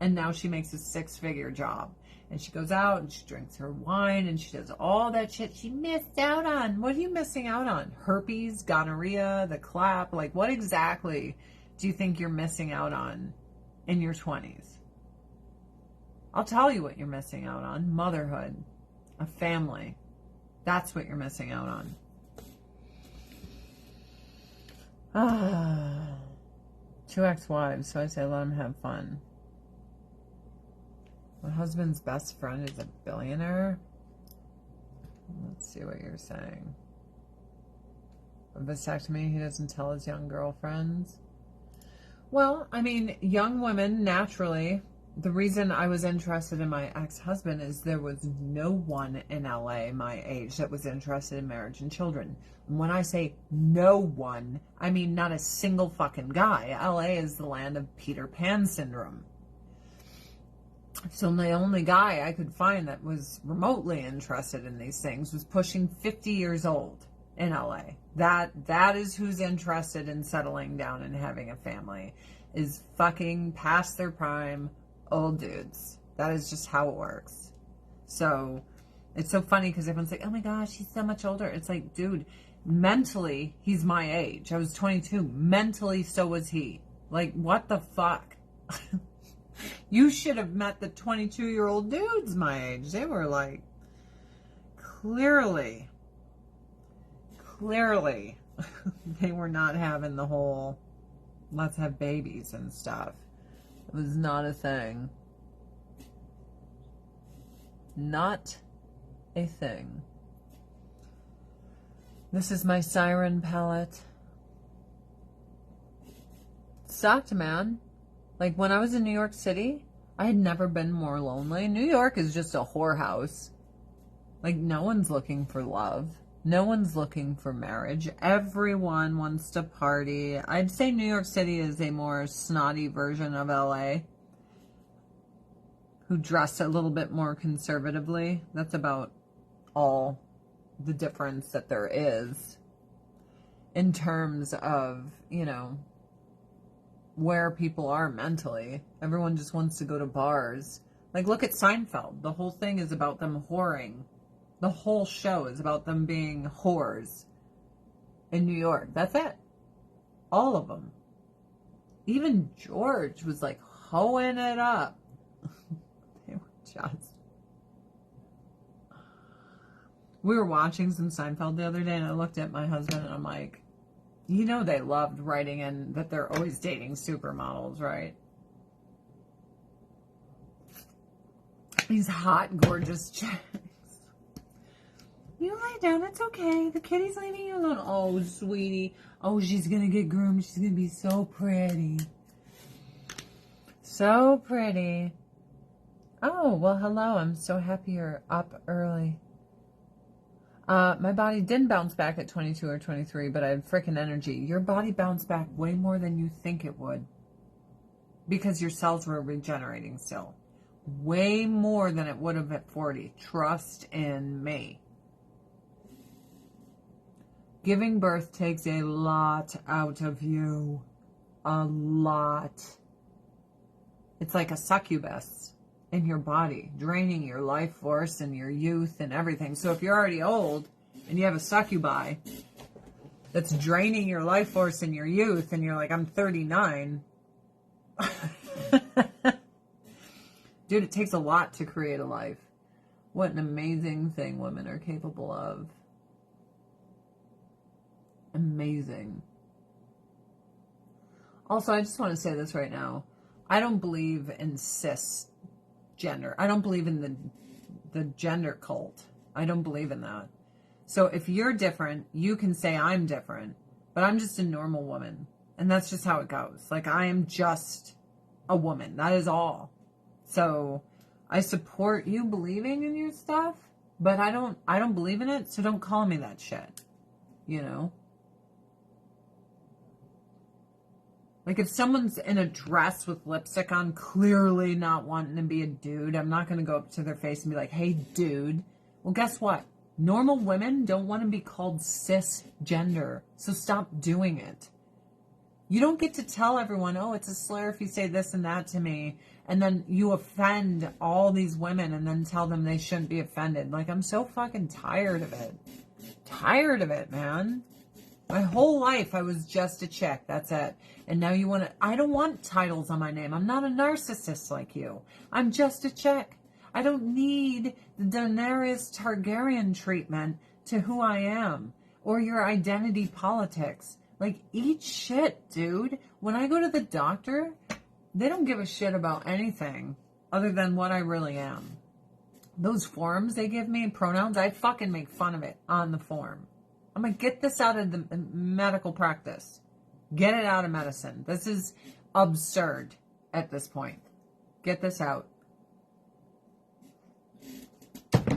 and now she makes a 6-figure job. And she goes out and she drinks her wine and she does all that shit she missed out on. What are you missing out on? Herpes, gonorrhea, the clap? Like, what exactly do you think you're missing out on in your 20s? I'll tell you what you're missing out on. Motherhood. A family. That's what you're missing out on. 2 ex-wives, so I say let them have fun. My husband's best friend is a billionaire. Let's see what you're saying. A vasectomy, he doesn't tell his young girlfriends. Well, I mean, young women, naturally, the reason I was interested in my ex-husband is there was no one in LA my age that was interested in marriage and children. And when I say no one, I mean not a single fucking guy. LA is the land of Peter Pan syndrome. So the only guy I could find that was remotely interested in these things was pushing 50 years old in LA. That is who's interested in settling down and having a family, is fucking past their prime old dudes. That is just how it works. So it's so funny because everyone's like, oh my gosh, he's so much older. It's like, dude, mentally, he's my age. I was 22. Mentally, so was he. Like, what the fuck? You should have met the 22-year-old dudes my age. They were like, clearly, they were not having the whole, let's have babies and stuff. It was not a thing. Not a thing. This is my siren palette. Sucked, man. Like, when I was in New York City, I had never been more lonely. New York is just a whorehouse. Like, no one's looking for love. No one's looking for marriage. Everyone wants to party. I'd say New York City is a more snotty version of LA, who dress a little bit more conservatively. That's about all the difference that there is in terms of, you know, where people are mentally. Everyone just wants to go to bars. Like, look at Seinfeld. The whole thing is about them whoring. The whole show is about them being whores in New York. That's it. All of them. Even George was like hoeing it up. They were just... We were watching some Seinfeld the other day and I looked at my husband and I'm like, you know, they loved writing in that they're always dating supermodels, right? These hot, gorgeous chicks. You lie down, it's okay. The kitty's leaving you alone. Oh, sweetie. Oh, she's gonna get groomed. She's gonna be so pretty. So pretty. Oh, well, hello. I'm so happy you're up early. My body didn't bounce back at 22 or 23, but I had freaking energy. Your body bounced back way more than you think it would because your cells were regenerating still. Way more than it would have at 40. Trust in me. Giving birth takes a lot out of you. A lot. It's like a succubus in your body, draining your life force and your youth and everything. So if you're already old and you have a succubi, that's draining your life force in your youth, and you're like, I'm 39. Dude, it takes a lot to create a life. What an amazing thing women are capable of. Amazing. Also, I just want to say this right now. I don't believe in cisgender. I don't believe in the gender cult. I don't believe in that. So if you're different, you can say I'm different, but I'm just a normal woman. And that's just how it goes. Like, I am just a woman. That is all. So I support you believing in your stuff, but I don't believe in it, so don't call me that shit. You know? Like, if someone's in a dress with lipstick on, clearly not wanting to be a dude, I'm not going to go up to their face and be like, hey, dude. Well, guess what? Normal women don't want to be called cisgender, so stop doing it. You don't get to tell everyone, oh, it's a slur if you say this and that to me, and then you offend all these women and then tell them they shouldn't be offended. Like, I'm so fucking tired of it. Tired of it, man. My whole life I was just a chick. That's it. And now you want to... I don't want titles on my name. I'm not a narcissist like you. I'm just a chick. I don't need the Daenerys Targaryen treatment to who I am. Or your identity politics. Like, eat shit, dude. When I go to the doctor, they don't give a shit about anything other than what I really am. Those forms they give me, pronouns, I fucking make fun of it on the form. I'm going to get this out of the medical practice. Get it out of medicine. This is absurd at this point. Get this out.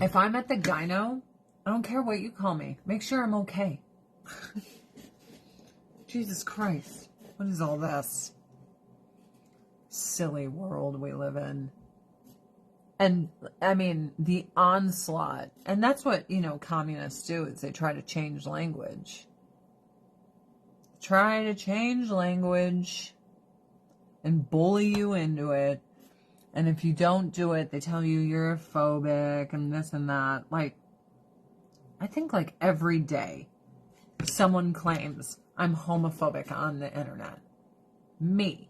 If I'm at the gyno, I don't care what you call me. Make sure I'm okay. Jesus Christ. What is all this? Silly world we live in. And, I mean, the onslaught. And that's what, you know, communists do, is they try to change language. Try to change language and bully you into it. And if you don't do it, they tell you you're phobic and this and that. Like, I think like every day someone claims I'm homophobic on the internet. Me.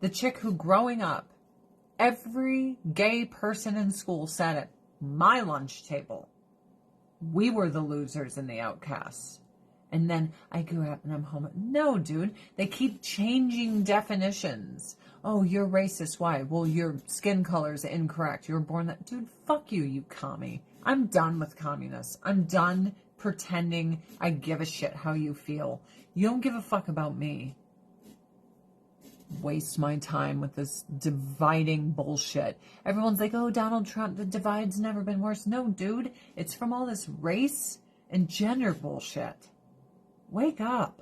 The chick who growing up, every gay person in school sat at my lunch table. We were the losers and the outcasts. And then I grew up and I'm homo. No, dude. They keep changing definitions. Oh, you're racist. Why? Well, your skin color is incorrect. You were born that. Dude, fuck you, you commie. I'm done with communists. I'm done pretending I give a shit how you feel. You don't give a fuck about me. Waste my time with this dividing bullshit. Everyone's like, oh, Donald Trump, the divide's never been worse. No, dude, it's from all this race and gender bullshit. Wake up.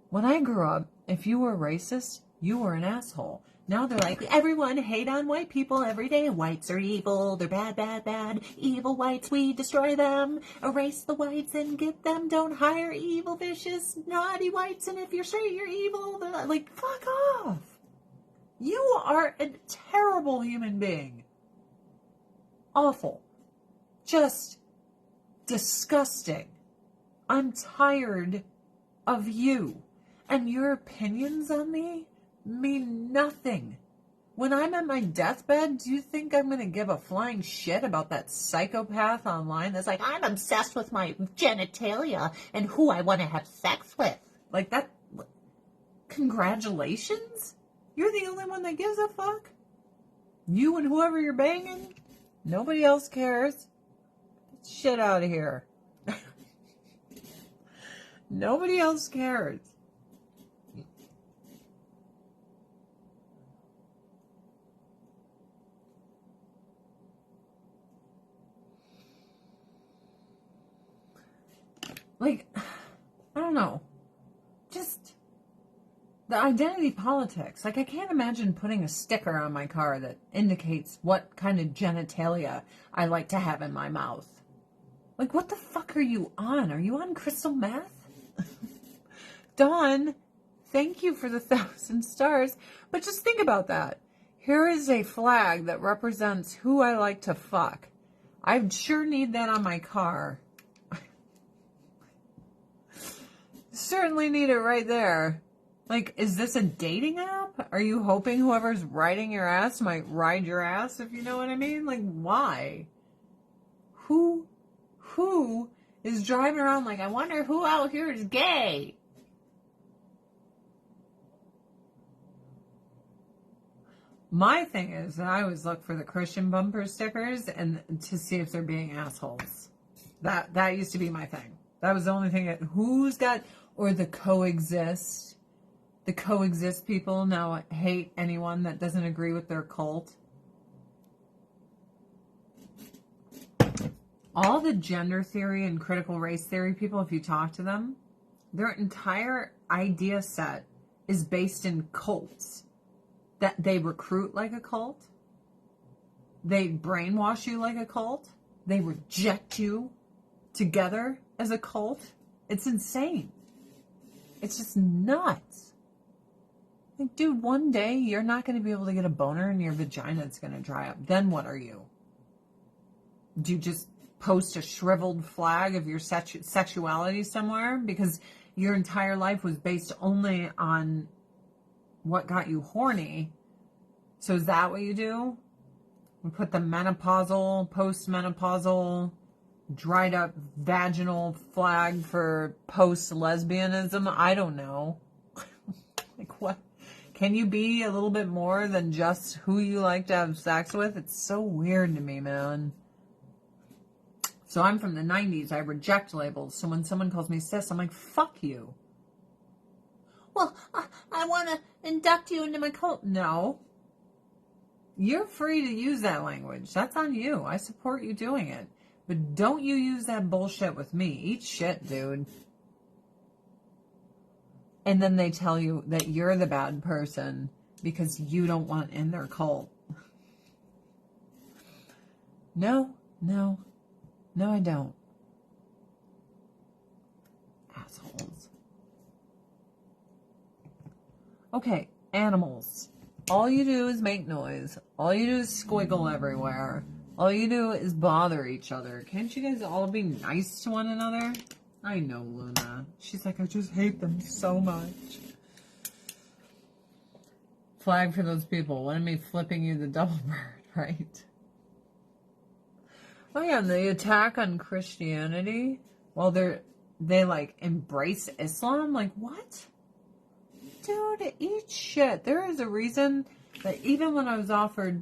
When I grew up, if you were racist, you were an asshole. Now they're like, everyone hate on white people every day. Whites are evil. They're bad, bad, bad. Evil whites, we destroy them. Erase the whites and get them. Don't hire evil, vicious, naughty whites. And if you're straight, you're evil. Like, fuck off. You are a terrible human being. Awful. Just disgusting. I'm tired of you. And your opinions on me mean nothing. When I'm at my deathbed, do you think I'm going to give a flying shit about that psychopath online that's like, I'm obsessed with my genitalia and who I want to have sex with? Like that. Congratulations? You're the only one that gives a fuck? You and whoever you're banging? Nobody else cares. Get shit out of here. Nobody else cares. Like, I don't know. Just the identity politics. Like, I can't imagine putting a sticker on my car that indicates what kind of genitalia I like to have in my mouth. Like, what the fuck are you on? Are you on crystal meth? Dawn, thank you for the 1,000 stars. But just think about that. Here is a flag that represents who I like to fuck. I sure need that on my car. Certainly need it right there. Like, is this a dating app? Are you hoping whoever's riding your ass might ride your ass, if you know what I mean? Like, why? Who is driving around like, I wonder who out here is gay? My thing is that I always look for the Christian bumper stickers and to see if they're being assholes. That used to be my thing. That was the only thing that, who's got, or the coexist. The coexist people now hate anyone that doesn't agree with their cult. All the gender theory and critical race theory people, if you talk to them, their entire idea set is based in cults. That they recruit like a cult. They brainwash you like a cult. They reject you together as a cult. It's insane. It's just nuts. Like, dude, one day you're not going to be able to get a boner and your vagina's going to dry up. Then what are you? Do you just post a shriveled flag of your sexuality somewhere? Because your entire life was based only on what got you horny. So is that what you do? We put the menopausal, post-menopausal, dried up vaginal flag for post-lesbianism? I don't know. Like, what? Can you be a little bit more than just who you like to have sex with? It's so weird to me, man. So I'm from the 90s. I reject labels. So when someone calls me cis, I'm like, fuck you. Well, I want to induct you into my cult. No. You're free to use that language. That's on you. I support you doing it. But don't you use that bullshit with me. Eat shit, dude. And then they tell you that you're the bad person because you don't want in their cult. No, I don't. Assholes. Okay, animals. All you do is make noise. All you do is squiggle everywhere. All you do is bother each other. Can't you guys all be nice to one another? I know Luna. She's like, I just hate them so much. Flag for those people. Let me flipping you the double bird, right? Oh yeah, and the attack on Christianity. Well, they like embrace Islam. Like, what? Dude, eat shit. There is a reason that even when I was offered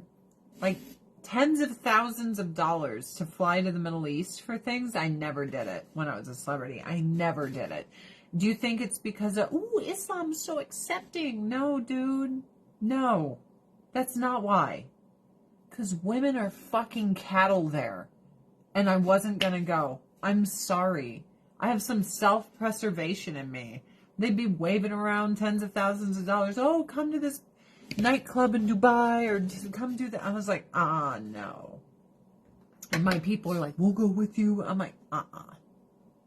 like tens of thousands of dollars to fly to the Middle East for things, I never did it when I was a celebrity. I never did it. Do you think it's because of, ooh, Islam's so accepting? No, dude. No. That's not why. Because women are fucking cattle there. And I wasn't going to go. I'm sorry. I have some self-preservation in me. They'd be waving around tens of thousands of dollars. Oh, come to this nightclub in Dubai or come do that. I was like, no. And my people are like, we'll go with you. I'm like,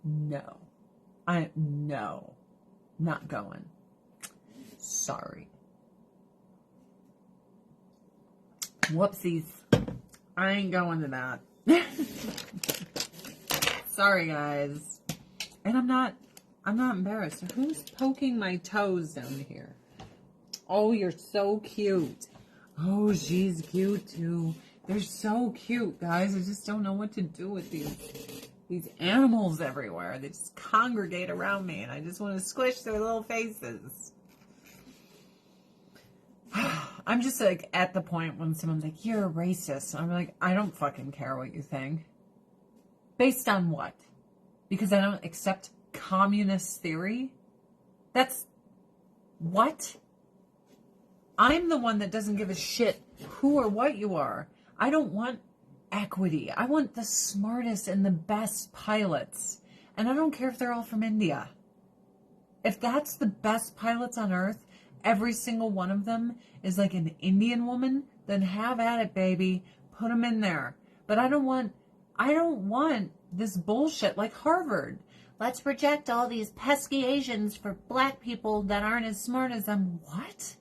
no. No. Not going. Sorry. Whoopsies. I ain't going to that. Sorry, guys. And I'm not embarrassed. Who's poking my toes down here? Oh, you're so cute. Oh, she's cute too. They're so cute, guys. I just don't know what to do with these animals everywhere. They just congregate around me, and I just want to squish their little faces. I'm just like at the point when someone's like, you're a racist. I'm like, I don't fucking care what you think. Based on what? Because I don't accept communist theory? That's what? I'm the one that doesn't give a shit who or what you are. I don't want equity. I want the smartest and the best pilots. And I don't care if they're all from India. If that's the best pilots on earth, every single one of them is like an Indian woman, then have at it, baby. Put them in there. But I don't want this bullshit like Harvard. Let's project all these pesky Asians for black people that aren't as smart as them. What?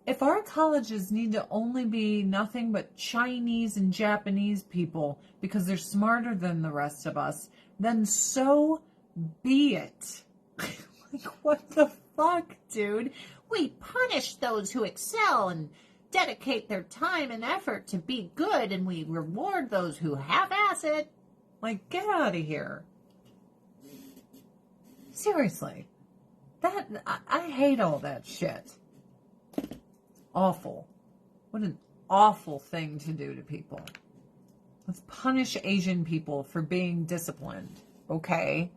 if our colleges need to only be nothing but Chinese and Japanese people because they're smarter than the rest of us, then so be it. Like, what the fuck, dude? We punish those who excel and dedicate their time and effort to be good, and we reward those who half-ass it. Like, get out of here. Seriously. I hate all that shit. Awful. What an awful thing to do to people. Let's punish Asian people for being disciplined, okay?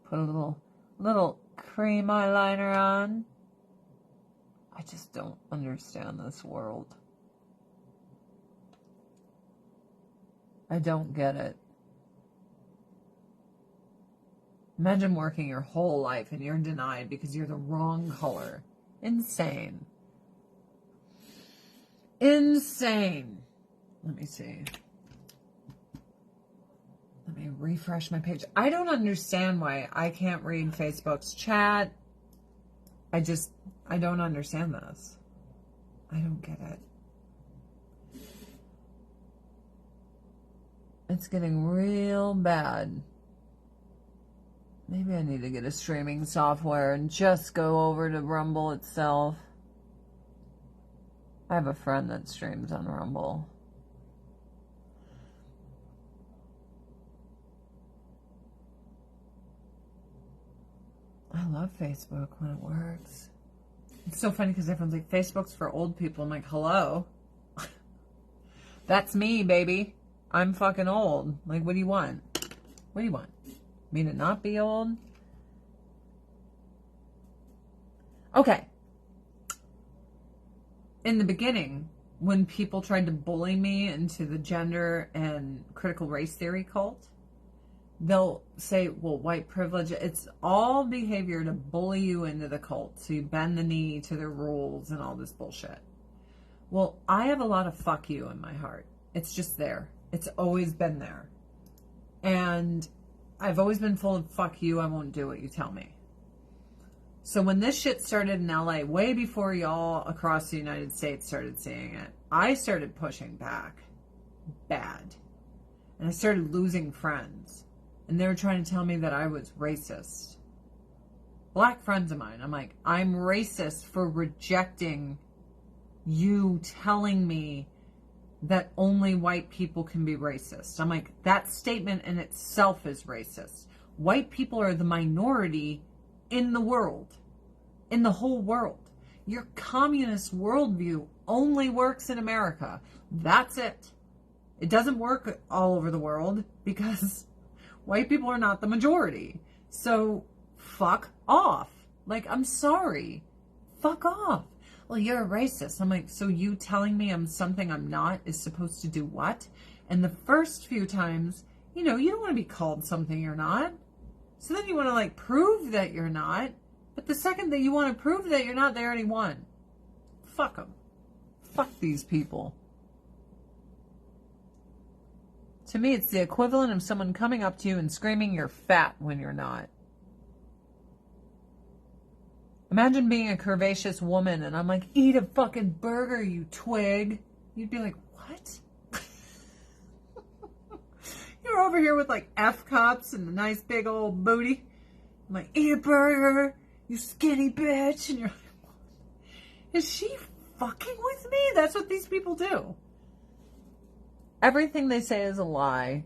Put a little cream eyeliner on. I just don't understand this world. I don't get it. Imagine working your whole life and you're denied because you're the wrong color. Insane. Insane. Let me see. Let me refresh my page. I don't understand why I can't read Facebook's chat. I don't understand this. I don't get it. It's getting real bad. Maybe I need to get a streaming software and just go over to Rumble itself. I have a friend that streams on Rumble. I love Facebook when it works. It's so funny because everyone's like, Facebook's for old people. I'm like, hello? That's me, baby. I'm fucking old. Like, what do you want? What do you want? Me to not be old? Okay. In the beginning, when people tried to bully me into the gender and critical race theory cult, they'll say, well, white privilege, it's all behavior to bully you into the cult. So you bend the knee to their rules and all this bullshit. Well, I have a lot of fuck you in my heart. It's just there. It's always been there. And I've always been full of fuck you, I won't do what you tell me. So when this shit started in LA, way before y'all across the United States started seeing it, I started pushing back bad. And I started losing friends. And they were trying to tell me that I was racist. Black friends of mine. I'm like, I'm racist for rejecting you telling me that only white people can be racist. I'm like, that statement in itself is racist. White people are the minority in the world, in the whole world. Your communist worldview only works in America. That's it. It doesn't work all over the world because white people are not the majority. So fuck off. Like, I'm sorry. Fuck off. Well, you're a racist. I'm like, so you telling me I'm something I'm not is supposed to do what? And the first few times, you know, you don't want to be called something you're not. So then you want to like prove that you're not. But the second that you want to prove that you're not, they already won. Fuck them. Fuck these people. To me, it's the equivalent of someone coming up to you and screaming you're fat when you're not. Imagine being a curvaceous woman and I'm like, eat a fucking burger, you twig. You'd be like, what? You're over here with like F cups and a nice big old booty. I'm like, eat a burger, you skinny bitch. And you're like, what? Is she fucking with me? That's what these people do. Everything they say is a lie.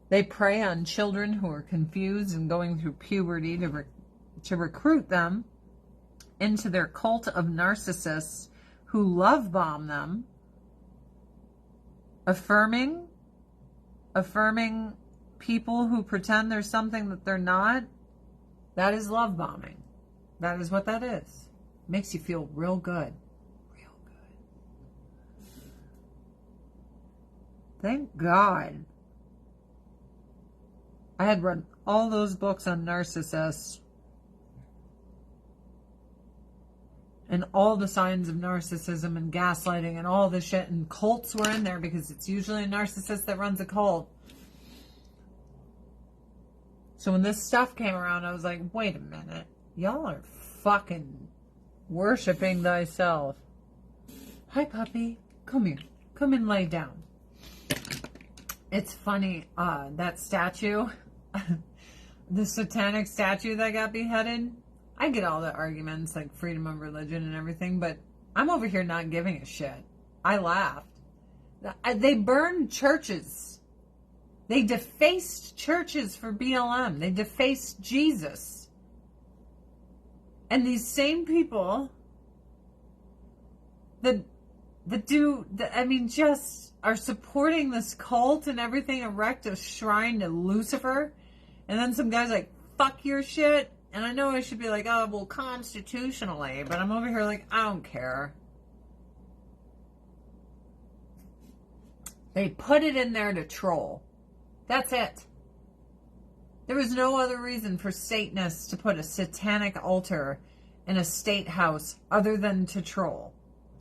They prey on children who are confused and going through puberty to recruit them into their cult of narcissists who love bomb them, affirming people who pretend they're something that they're not. That is love bombing. That is what that is. Makes you feel real good. Real good. Thank God. I had read all those books on narcissists and all the signs of narcissism and gaslighting and all the shit, and cults were in there because it's usually a narcissist that runs a cult. So when this stuff came around, I was like, wait a minute. Y'all are fucking Worshipping thyself. Hi, puppy. Come here. Come and lay down. It's funny, that statue, the satanic statue that got beheaded, I get all the arguments, like freedom of religion and everything, but I'm over here not giving a shit. I laughed. They burned churches. They defaced churches for BLM. They defaced Jesus. And these same people that just are supporting this cult and everything, erect a shrine to Lucifer, and then some guy's like, fuck your shit. And I know I should be like, oh, well, constitutionally, but I'm over here like, I don't care. They put it in there to troll. That's it. There was no other reason for Satanists to put a satanic altar in a state house other than to troll.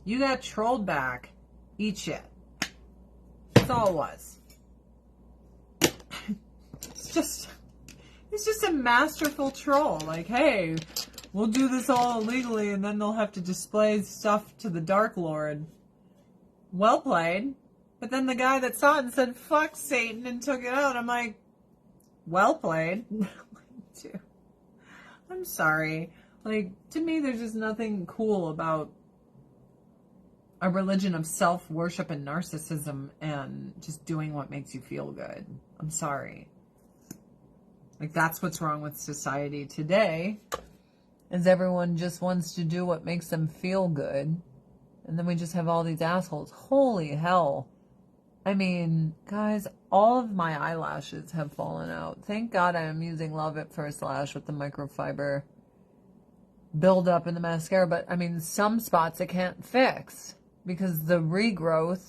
You got trolled back. Eat shit. That's all it was. It's just a masterful troll. Like, hey, we'll do this all illegally and then they'll have to display stuff to the Dark Lord. Well played. But then the guy that saw it and said, fuck Satan, and took it out. I'm like, well played. I'm sorry. Like, to me, there's just nothing cool about a religion of self-worship and narcissism and just doing what makes you feel good. I'm sorry. Like, that's what's wrong with society today, is everyone just wants to do what makes them feel good. And then we just have all these assholes. Holy hell. I mean, guys, all of my eyelashes have fallen out. Thank God I am using Love at First Lash with the microfiber buildup in the mascara. But, I mean, some spots I can't fix because the regrowth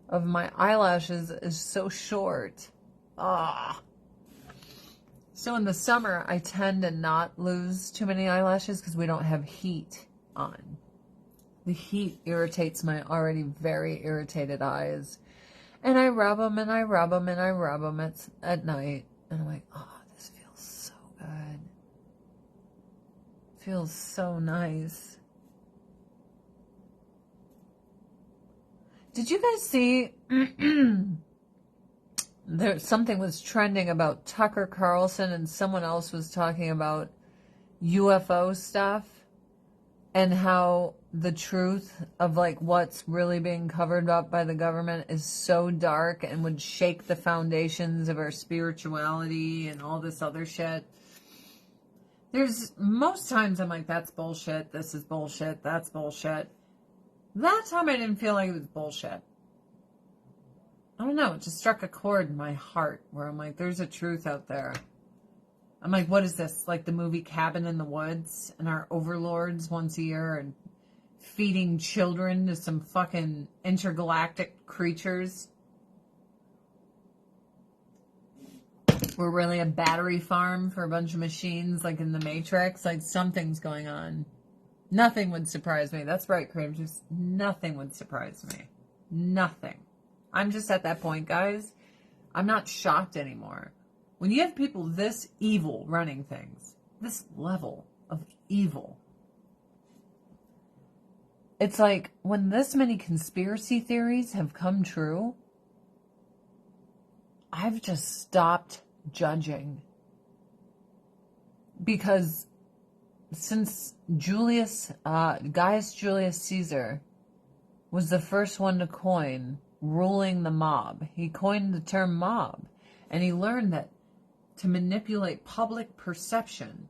of my eyelashes is so short. Ah. So in the summer, I tend to not lose too many eyelashes because we don't have heat on. The heat irritates my already very irritated eyes. And I rub them and I rub them and I rub them at night. And I'm like, oh, this feels so good. Feels so nice. Did you guys see... something was trending about Tucker Carlson and someone else was talking about UFO stuff and how the truth of like what's really being covered up by the government is so dark and would shake the foundations of our spirituality and all this other shit. There's most times I'm like, that's bullshit, this is bullshit, that's bullshit. That time I didn't feel like it was bullshit. I don't know, it just struck a chord in my heart where I'm like, there's a truth out there. I'm like, what is this? Like the movie Cabin in the Woods and our overlords once a year and feeding children to some fucking intergalactic creatures? We're really a battery farm for a bunch of machines like in the Matrix. Like something's going on. Nothing would surprise me. That's right, Crave. Just nothing would surprise me. Nothing. I'm just at that point, guys. I'm not shocked anymore. When you have people this evil running things, this level of evil, it's like when this many conspiracy theories have come true, I've just stopped judging. Because since Gaius Julius Caesar was the first one to coin ruling the mob. He coined the term mob, and he learned that to manipulate public perception,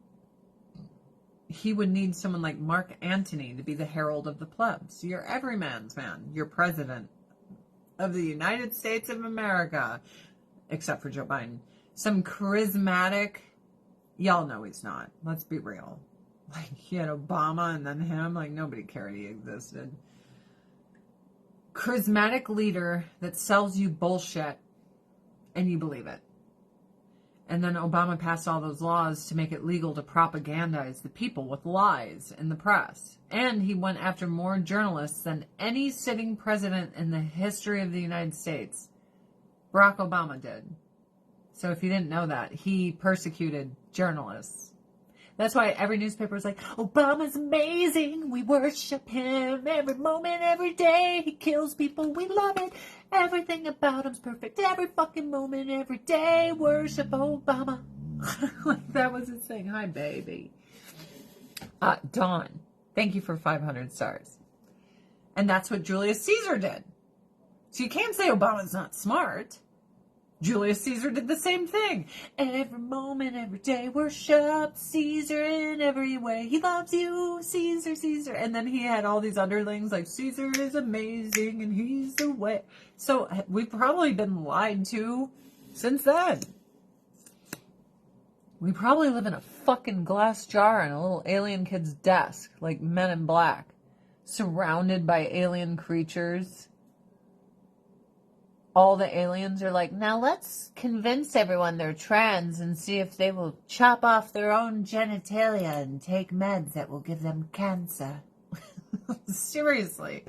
he would need someone like Mark Antony to be the herald of the plebs. You're every man's man. You're president of the United States of America, except for Joe Biden. Some charismatic, y'all know he's not. Let's be real. Like, he had Obama and then him. Like, nobody cared he existed. Charismatic leader that sells you bullshit and you believe it. And then Obama passed all those laws to make it legal to propagandize the people with lies in the press. And he went after more journalists than any sitting president in the history of the United States. Barack Obama did. So if you didn't know that, he persecuted journalists. That's why every newspaper is like, Obama's amazing. We worship him every moment, every day. He kills people. We love it. Everything about him's perfect. Every fucking moment, every day. Worship Obama. Like that was his thing. Hi, baby. Dawn, thank you for 500 stars. And that's what Julius Caesar did. So you can't say Obama's not smart. Julius Caesar did the same thing. Every moment, every day, worship Caesar in every way. He loves you, Caesar, Caesar. And then he had all these underlings like, Caesar is amazing and he's the way. So we've probably been lied to since then. We probably live in a fucking glass jar in a little alien kid's desk, like Men in Black, surrounded by alien creatures. All the aliens are like, now let's convince everyone they're trans and see if they will chop off their own genitalia and take meds that will give them cancer. Seriously.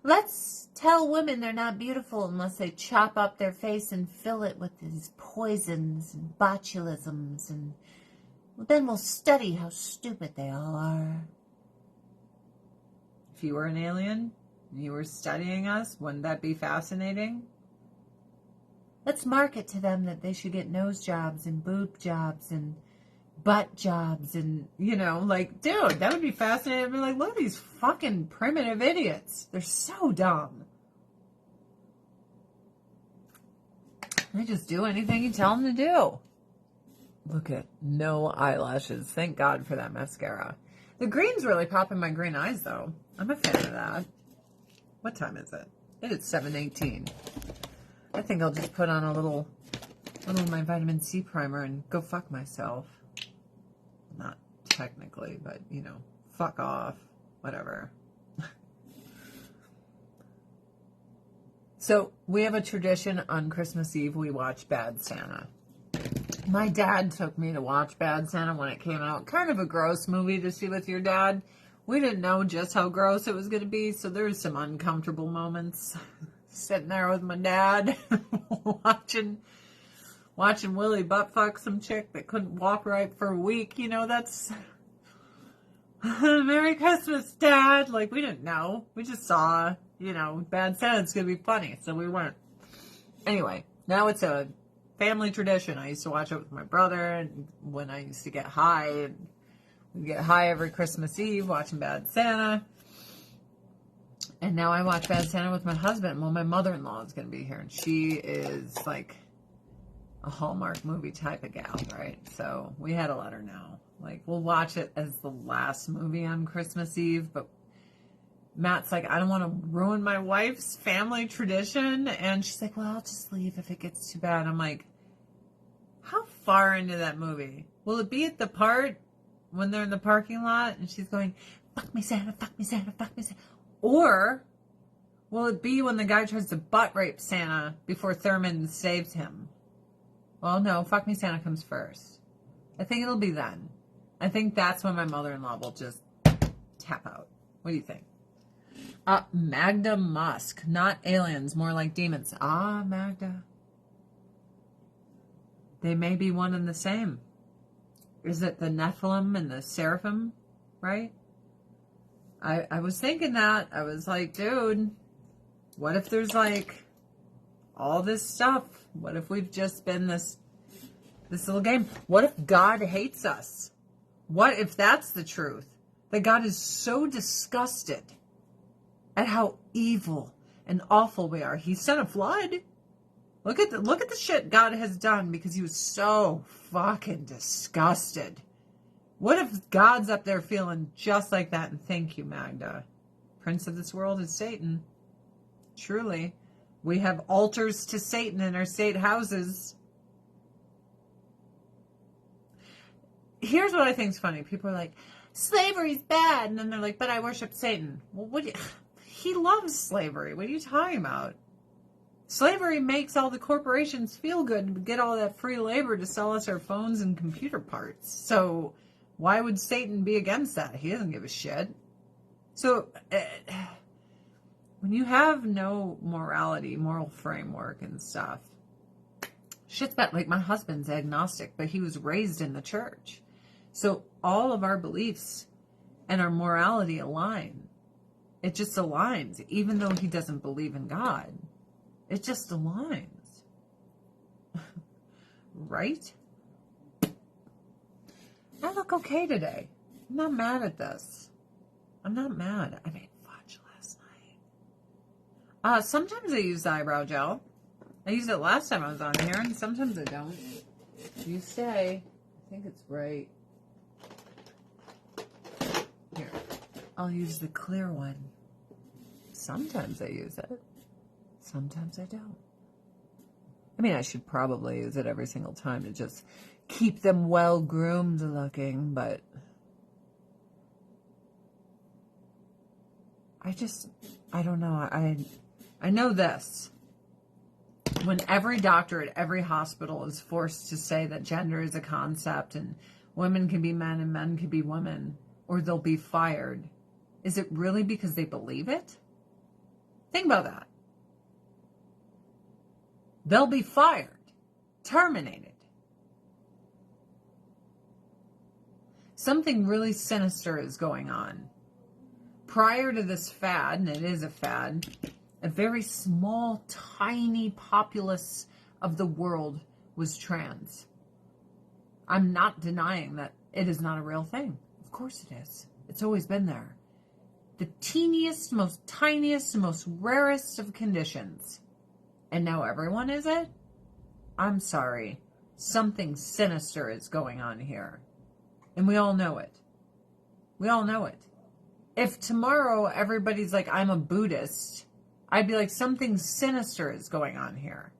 Let's tell women they're not beautiful unless they chop up their face and fill it with these poisons and botulisms, and then we'll study how stupid they all are. If you were an alien and you were studying us, wouldn't that be fascinating? Let's market to them that they should get nose jobs and boob jobs and butt jobs and, like, dude, that would be fascinating. I'd be like, look at these fucking primitive idiots. They're so dumb. They just do anything you tell them to do. Look at no eyelashes. Thank God for that mascara. The green's really popping my green eyes, though. I'm a fan of that. What time is it? It is 7:18. I think I'll just put on a little of my vitamin C primer and go fuck myself. Not technically, but, fuck off. Whatever. So, we have a tradition on Christmas Eve. We watch Bad Santa. My dad took me to watch Bad Santa when it came out. Kind of a gross movie to see with your dad. We didn't know just how gross it was going to be, so there's some uncomfortable moments. Sitting there with my dad, watching Willie buttfuck some chick that couldn't walk right for a week. That's Merry Christmas, Dad. Like, we didn't know. We just saw, Bad Santa's going to be funny, so we weren't. Anyway, now it's a family tradition. I used to watch it with my brother, and when I used to get high, and we'd get high every Christmas Eve watching Bad Santa. And now I watch Bad Santa with my husband. Well, my mother-in-law is going to be here, and she is like a Hallmark movie type of gal, right? So we had to let her know. Like, we'll watch it as the last movie on Christmas Eve, but Matt's like, I don't want to ruin my wife's family tradition. And she's like, well, I'll just leave if it gets too bad. I'm like, how far into that movie? Will it be at the part when they're in the parking lot and she's going, fuck me, Santa, fuck me, Santa, fuck me, Santa? Or will it be when the guy tries to butt rape Santa before Thurman saves him? Well, no, fuck me, Santa comes first. I think it'll be then. I think that's when my mother-in-law will just tap out. What do you think? Magda Musk. Not aliens, more like demons. Magda. They may be one and the same. Is it the Nephilim and the Seraphim, right? I was thinking that. I was like, dude, what if there's like all this stuff? What if we've just been this little game? What if God hates us? What if that's the truth? That God is so disgusted at how evil and awful we are. He sent a flood. Look at the shit God has done because he was so fucking disgusted. What if God's up there feeling just like that? And thank you, Magda. Prince of this world is Satan. Truly. We have altars to Satan in our state houses. Here's what I think is funny. People are like, slavery's bad. And then they're like, but I worship Satan. Well, he loves slavery. What are you talking about? Slavery makes all the corporations feel good to get all that free labor to sell us our phones and computer parts. So why would Satan be against that? He doesn't give a shit. So when you have no morality, moral framework and stuff, shit's bad. Like, my husband's agnostic, but he was raised in the church. So all of our beliefs and our morality align. It just aligns, even though he doesn't believe in God. It just aligns. Right? I look okay today. I'm not mad at this. I'm not mad. I made fudge last night. Sometimes I use the eyebrow gel. I used it last time I was on here, and sometimes I don't. You say. I think it's right. Here. I'll use the clear one. Sometimes I use it. Sometimes I don't. I mean, I should probably use it every single time to just keep them well groomed looking, but I don't know. I know this. When every doctor at every hospital is forced to say that gender is a concept and women can be men and men can be women, or they'll be fired, is it really because they believe it? Think about that. They'll be fired, terminated. Something really sinister is going on. Prior to this fad, and it is a fad, a very small, tiny populace of the world was trans. I'm not denying that it is not a real thing. Of course it is. It's always been there. The teeniest, most tiniest, most rarest of conditions. And now everyone is it? I'm sorry. Something sinister is going on here. And we all know it. We all know it. If tomorrow everybody's like, I'm a Buddhist, I'd be like, something sinister is going on here.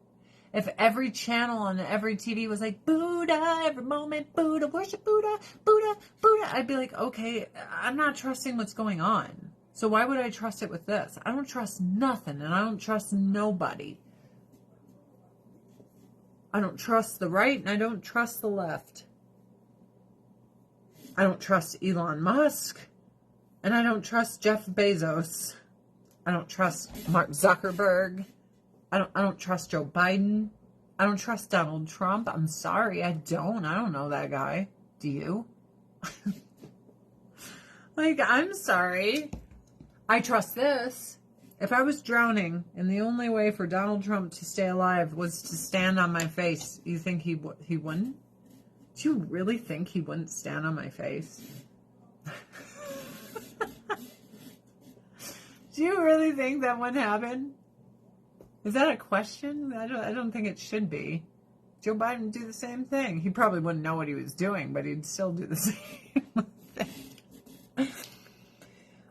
If every channel on every TV was like, Buddha, every moment, Buddha, worship Buddha, Buddha, Buddha, I'd be like, okay, I'm not trusting what's going on. So why would I trust it with this? I don't trust nothing, and I don't trust nobody. I don't trust the right, and I don't trust the left. I don't trust Elon Musk, and I don't trust Jeff Bezos. I don't trust Mark Zuckerberg. I don't trust Joe Biden. I don't trust Donald Trump. I'm sorry, I don't know that guy. Do you? Like, I'm sorry. I trust this. If I was drowning and the only way for Donald Trump to stay alive was to stand on my face, you think he wouldn't? Do you really think he wouldn't stand on my face? Do you really think that wouldn't happen? Is that a question? I don't think it should be. Joe Biden would do the same thing. He probably wouldn't know what he was doing, but he'd still do the same thing.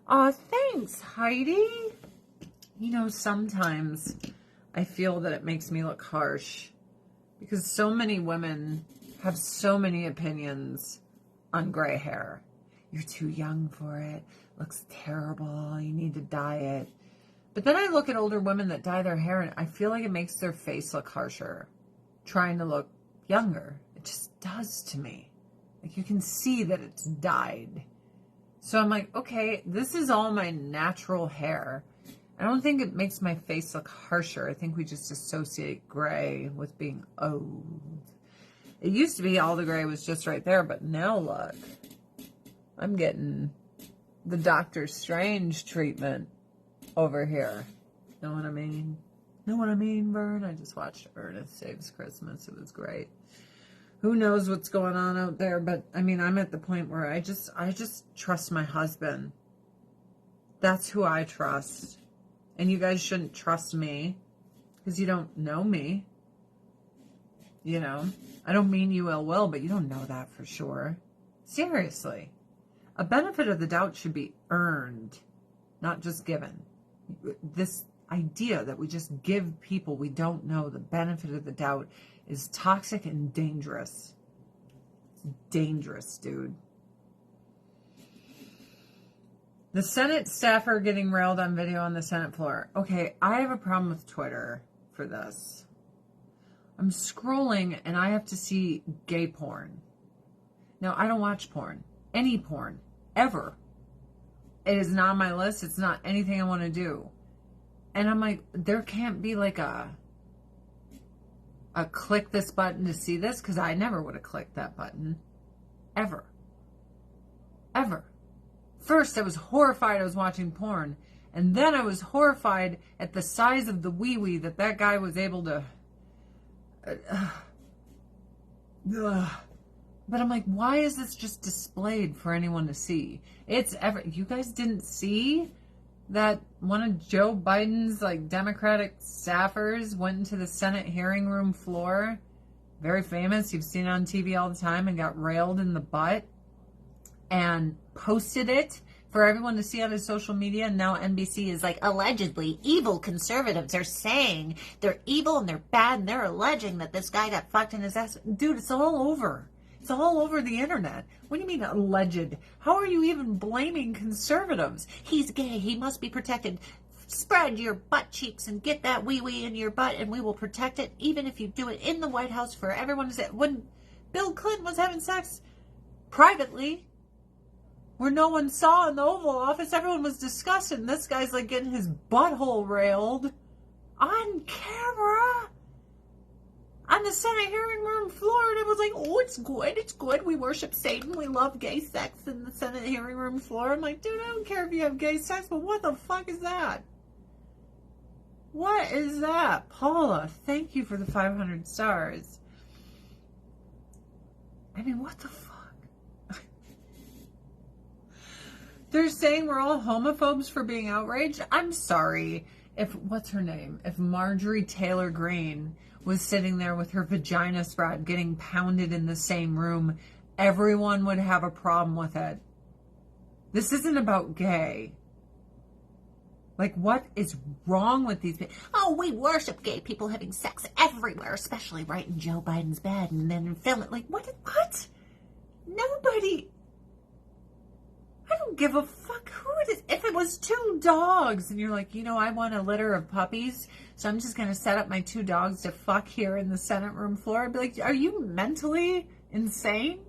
Aw, thanks, Heidi. You know, sometimes I feel that it makes me look harsh because so many women have so many opinions on gray hair. You're too young for it. Looks terrible. You need to dye it. But then I look at older women that dye their hair and I feel like it makes their face look harsher, trying to look younger. It just does to me. Like, you can see that it's dyed. So I'm like, okay, this is all my natural hair. I don't think it makes my face look harsher. I think we just associate gray with being old. It used to be all the gray was just right there, but now look. I'm getting the Doctor Strange treatment over here. Know what I mean? Know what I mean, Vern? I just watched Ernest Saves Christmas. It was great. Who knows what's going on out there, but I mean, I'm at the point where I just trust my husband. That's who I trust. And you guys shouldn't trust me because you don't know me. You know, I don't mean you ill will, but you don't know that for sure. Seriously. A benefit of the doubt should be earned, not just given. This idea that we just give people we don't know the benefit of the doubt is toxic and dangerous. It's dangerous, dude. The Senate staffer getting railed on video on the Senate floor. Okay, I have a problem with Twitter for this. I'm scrolling and I have to see gay porn. Now, I don't watch porn. Any porn. Ever. It is not on my list. It's not anything I want to do. And I'm like, there can't be like a click this button to see this, because I never would have clicked that button. Ever. ever. First, I was horrified I was watching porn. And then I was horrified at the size of the wee-wee that guy was able to... But I'm like, why is this just displayed for anyone to see? You guys didn't see that one of Joe Biden's Democratic staffers went into the Senate hearing room floor? Very famous. You've seen it on TV all the time, and got railed in the butt and posted it for everyone to see on his social media. And now NBC is like, allegedly evil conservatives are saying they're evil and they're bad, and they're alleging that this guy got fucked in his ass. Dude, it's all over. It's all over the internet. What do you mean alleged? How are you even blaming conservatives? He's gay. He must be protected. Spread your butt cheeks and get that wee-wee in your butt, and we will protect it, even if you do it in the White House for everyone to see. When Bill Clinton was having sex privately, where no one saw in the Oval Office, everyone was disgusted. This guy's getting his butthole railed on camera on the Senate hearing room floor. And it was like, oh, it's good. It's good. We worship Satan. We love gay sex in the Senate hearing room floor. I'm like, dude, I don't care if you have gay sex, but what the fuck is that? What is that? Paula, thank you for the 500 stars. I mean, what the fuck? They're saying we're all homophobes for being outraged. I'm sorry. What's her name? If Marjorie Taylor Greene was sitting there with her vagina spread getting pounded in the same room, everyone would have a problem with it. This isn't about gay. What is wrong with these people? Oh, we worship gay people having sex everywhere, especially right in Joe Biden's bed, and then film it. What? Nobody. I don't give a fuck who it is. If it was 2 dogs and you're like, I want a litter of puppies, so I'm just going to set up my 2 dogs to fuck here in the Senate room floor, I'd be like, are you mentally insane?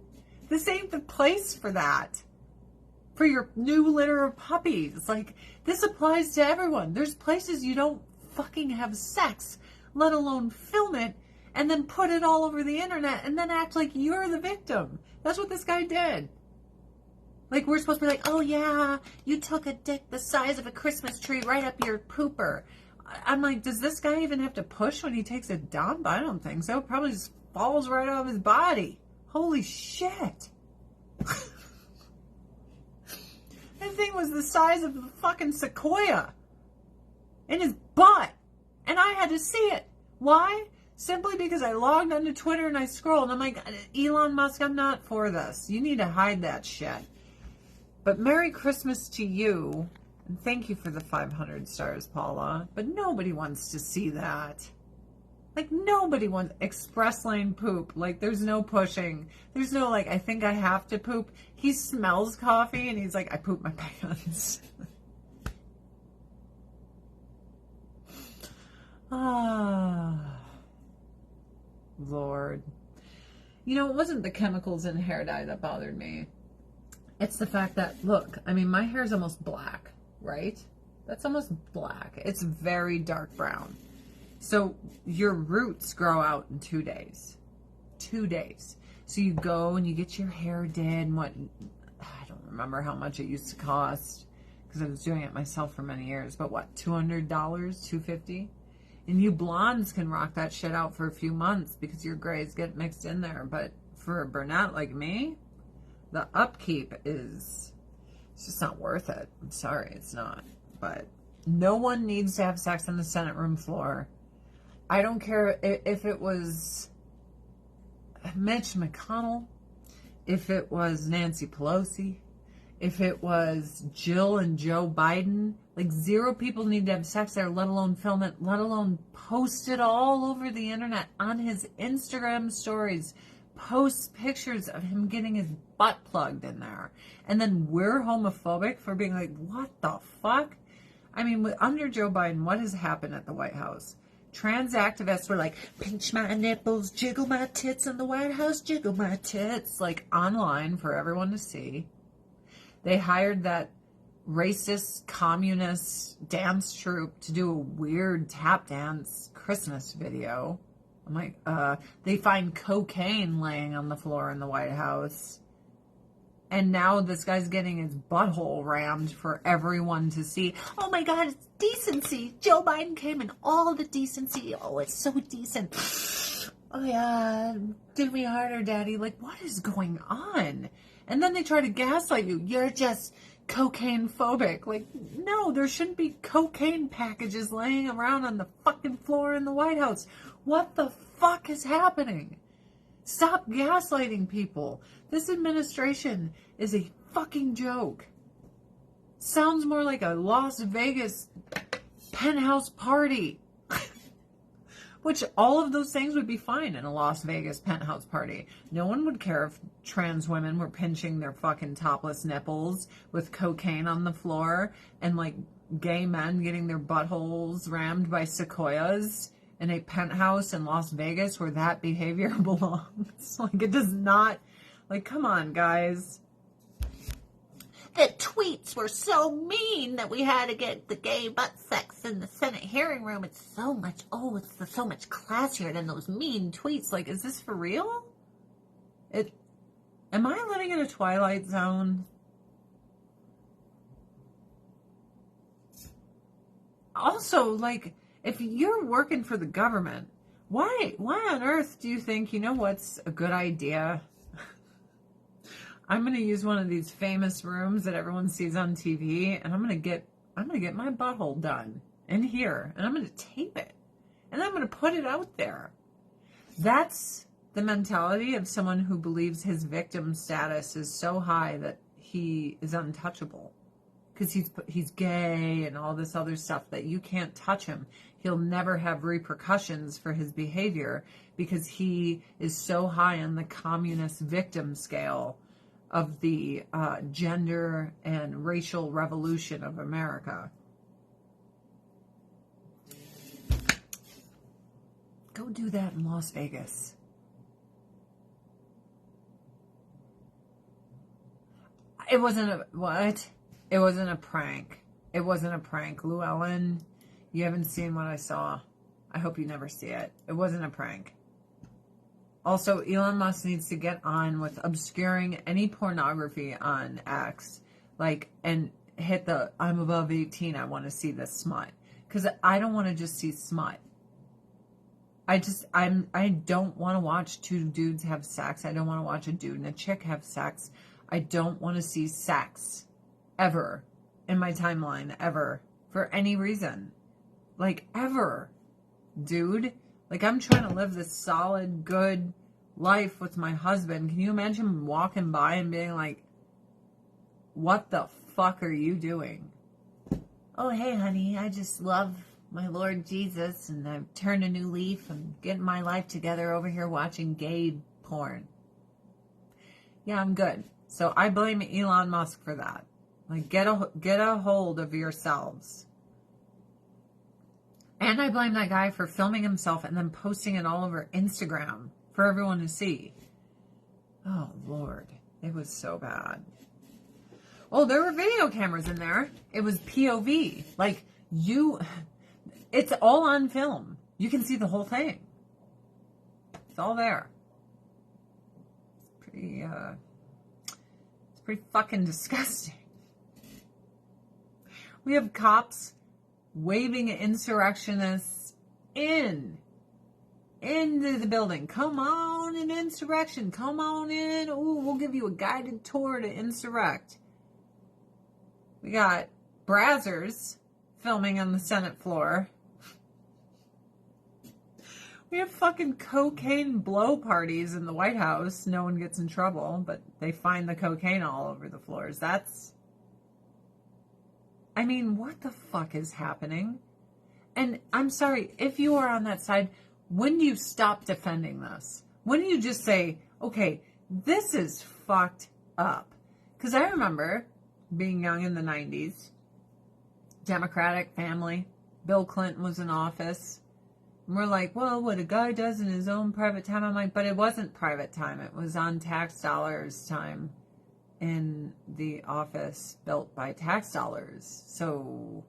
This ain't the place for that. For your new litter of puppies. This applies to everyone. There's places you don't fucking have sex, let alone film it, and then put it all over the internet, and then act like you're the victim. That's what this guy did. We're supposed to be like, oh yeah, you took a dick the size of a Christmas tree right up your pooper. I'm like, does this guy even have to push when he takes a dump? I don't think so. Probably just falls right out of his body. Holy shit. That thing was the size of a fucking sequoia in his butt. And I had to see it. Why? Simply because I logged onto Twitter and I scrolled. And I'm like, Elon Musk, I'm not for this. You need to hide that shit. But Merry Christmas to you. And thank you for the 500 stars, Paula. But nobody wants to see that. Nobody wants express lane poop. There's no pushing. There's no, I think I have to poop. He smells coffee and he's like, I poop my pants. Lord. It wasn't the chemicals in hair dye that bothered me. It's the fact that, look, my hair is almost black, right? That's almost black. It's very dark brown. So your roots grow out in 2 days. 2 days. So you go and you get your hair did, and I don't remember how much it used to cost because I was doing it myself for many years. But what, $200, $250? And you blondes can rock that shit out for a few months because your grays get mixed in there. But for a brunette like me, the upkeep it's just not worth it. I'm sorry, it's not. But no one needs to have sex on the Senate room floor. I don't care if it was Mitch McConnell, if it was Nancy Pelosi, if it was Jill and Joe Biden. 0 people need to have sex there, let alone film it, let alone post it all over the internet on his Instagram stories. Posts pictures of him getting his butt plugged in there. And then we're homophobic for being like, what the fuck? Under Joe Biden, what has happened at the White House? Trans activists were like, pinch my nipples, jiggle my tits in the White House, jiggle my tits, online for everyone to see. They hired that racist communist dance troupe to do a weird tap dance Christmas video. I'm like, they find cocaine laying on the floor in the White House. And now this guy's getting his butthole rammed for everyone to see. Oh my God, it's decency. Joe Biden came in all the decency. Oh, it's so decent. Oh yeah, do me harder, daddy. Like, what is going on? And then they try to gaslight you. You're just cocaine phobic. Like, no, there shouldn't be cocaine packages laying around on the fucking floor in the White House. What the fuck is happening? Stop gaslighting people. This administration is a fucking joke. Sounds more like a Las Vegas penthouse party. Which all of those things would be fine in a Las Vegas penthouse party. No one would care if trans women were pinching their fucking topless nipples with cocaine on the floor and like gay men getting their buttholes rammed by sequoias in a penthouse in Las Vegas where that behavior belongs. Like, it does not, like, come on, guys. The tweets were so mean that we had to get the gay butt sex in the Senate hearing room. It's so much, it's so much classier than those mean tweets. Like, is this for real? Am I living in a Twilight Zone? Also, like, if you're working for the government, why on earth do you think, you know what's a good idea? I'm going to use one of these famous rooms that everyone sees on TV, and I'm going to get my butthole done in here, and I'm going to tape it, and I'm going to put it out there. That's the mentality of someone who believes his victim status is so high that he is untouchable. Because he's gay and all this other stuff that you can't touch him. He'll never have repercussions for his behavior because he is so high on the communist victim scale of the gender and racial revolution of America. Go do that in Las Vegas. It wasn't a, what? It wasn't a prank. It wasn't a prank. Llewellyn, you haven't seen what I saw. I hope you never see it. It wasn't a prank. Also, Elon Musk needs to get on with obscuring any pornography on X. Like, and hit the, I'm above 18, I want to see this smut. Because I don't want to just see smut. I don't want to watch two dudes have sex. I don't want to watch a dude and a chick have sex. I don't want to see sex. Ever in my timeline, ever, for any reason. Like, ever, dude. Like, I'm trying to live this solid, good life with my husband. Can you imagine walking by and being like, what the fuck are you doing? Oh, hey, honey, I just love my Lord Jesus, and I've turned a new leaf. I'm getting my life together over here watching gay porn. Yeah, I'm good. So I blame Elon Musk for that. Like, get a hold of yourselves. And I blame that guy for filming himself and then posting it all over Instagram for everyone to see. Oh, Lord. It was so bad. Oh, there were video cameras in there. It was POV. Like, it's all on film. You can see the whole thing. It's all there. It's pretty fucking disgusting. We have cops waving at insurrectionists into the building. Come on in, insurrection. Come on in. Ooh, we'll give you a guided tour to insurrect. We got Brazzers filming on the Senate floor. We have fucking cocaine blow parties in the White House. No one gets in trouble, but they find the cocaine all over the floors. I mean, what the fuck is happening? And I'm sorry, if you are on that side, when do you stop defending this? When do you just say, okay, this is fucked up? Because I remember being young in the 90s, Democratic family, Bill Clinton was in office, and we're like, well, what a guy does in his own private time. I'm like, but it wasn't private time. It was on tax dollars time. In the office built by tax dollars. So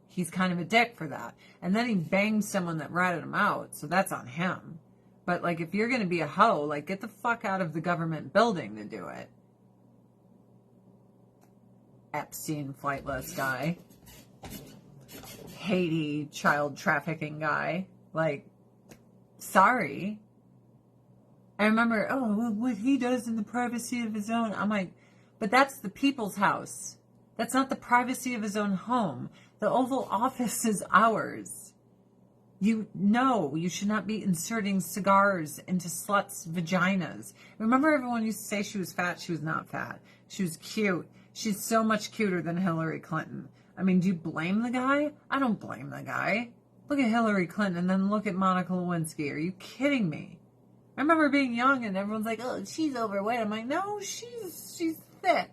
he's kind of a dick for that. And then he banged someone that ratted him out. So that's on him. But like, if you're going to be a hoe, like, get the fuck out of the government building to do it. Epstein flightless guy, Haiti child trafficking guy. Like, sorry. I remember, oh, what he does in the privacy of his own. I'm like, but that's the people's house. That's not the privacy of his own home. The Oval Office is ours. You know you should not be inserting cigars into sluts' vaginas. Remember everyone used to say she was fat? She was not fat. She was cute. She's so much cuter than Hillary Clinton. I mean, do you blame the guy? I don't blame the guy. Look at Hillary Clinton and then look at Monica Lewinsky. Are you kidding me? I remember being young and everyone's like, oh, she's overweight. I'm like, no, she's thick.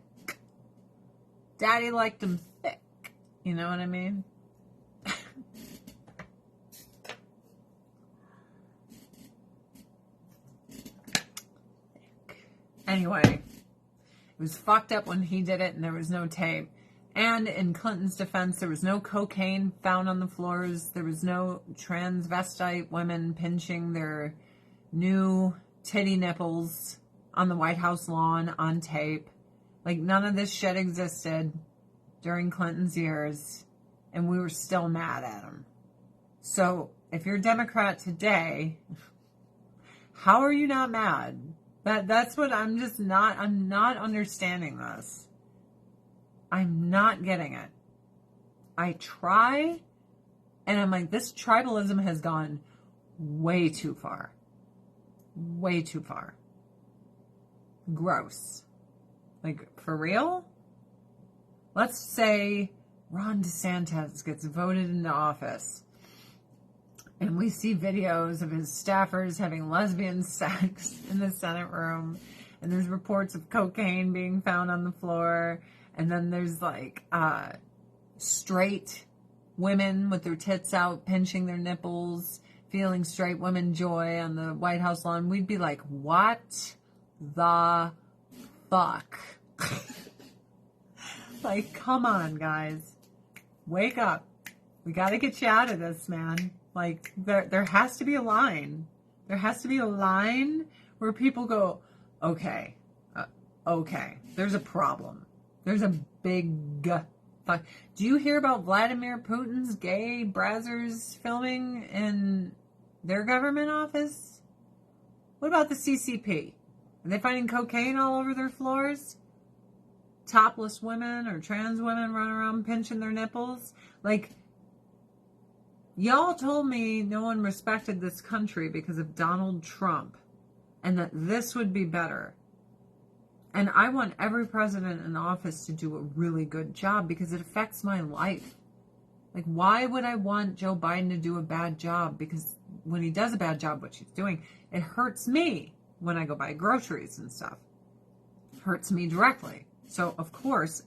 Daddy liked him thick. You know what I mean? Anyway, it was fucked up when he did it and there was no tape. And in Clinton's defense, there was no cocaine found on the floors. There was no transvestite women pinching their new titty nipples on the White House lawn on tape. Like, none of this shit existed during Clinton's years, and we were still mad at him. So, if you're a Democrat today, how are you not mad? That's what I'm not understanding this. I'm not getting it. I try, and I'm like, this tribalism has gone way too far. Way too far. Gross. Like, for real? Let's say Ron DeSantis gets voted into office and we see videos of his staffers having lesbian sex in the Senate room, and there's reports of cocaine being found on the floor, and then there's like straight women with their tits out pinching their nipples, feeling straight women joy on the White House lawn. We'd be like, what the fuck? Like, come on, guys. Wake up. We got to get you out of this, man. Like, there has to be a line. There has to be a line where people go, okay, there's a problem. There's a big fuck. Do you hear about Vladimir Putin's gay brazzers filming in their government office? What about the CCP? Are they finding cocaine all over their floors? Topless women or trans women running around pinching their nipples? Like, y'all told me no one respected this country because of Donald Trump and that this would be better. And I want every president in office to do a really good job because it affects my life. Like, why would I want Joe Biden to do a bad job? Because when he does a bad job, what she's doing, it hurts me when I go buy groceries and stuff. It hurts me directly. So, of course,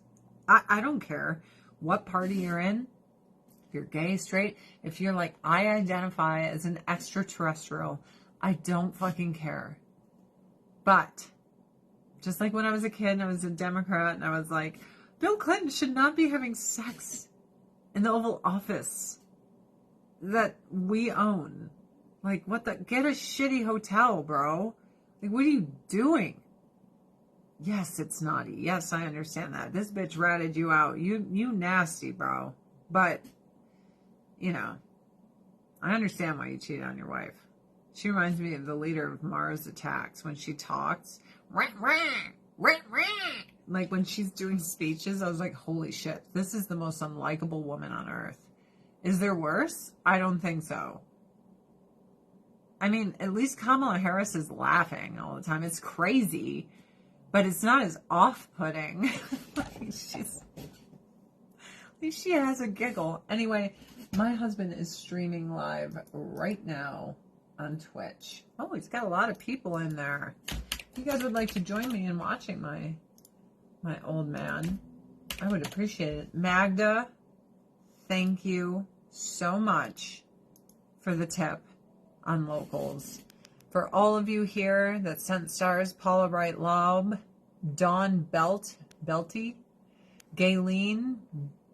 I don't care what party you're in. If you're gay, straight, if you're like, I identify as an extraterrestrial, I don't fucking care. But, just like when I was a kid and I was a Democrat and I was like, Bill Clinton should not be having sex in the Oval Office that we own. Like, what the? Get a shitty hotel, bro. Like, what are you doing? Yes, it's naughty. Yes, I understand that. This bitch ratted you out. You nasty, bro. But, you know, I understand why you cheated on your wife. She reminds me of the leader of Mars Attacks when she talks. Like when she's doing speeches, I was like, holy shit, this is the most unlikable woman on earth. Is there worse? I don't think so. I mean, at least Kamala Harris is laughing all the time. It's crazy, but it's not as off-putting. Like she has a giggle. Anyway, my husband is streaming live right now on Twitch. Oh, he's got a lot of people in there. If you guys would like to join me in watching my old man, I would appreciate it. Magda, thank you so much for the tip on locals. For all of you here that sent stars, Paula Wright Laub, Dawn Belty, Gayleen,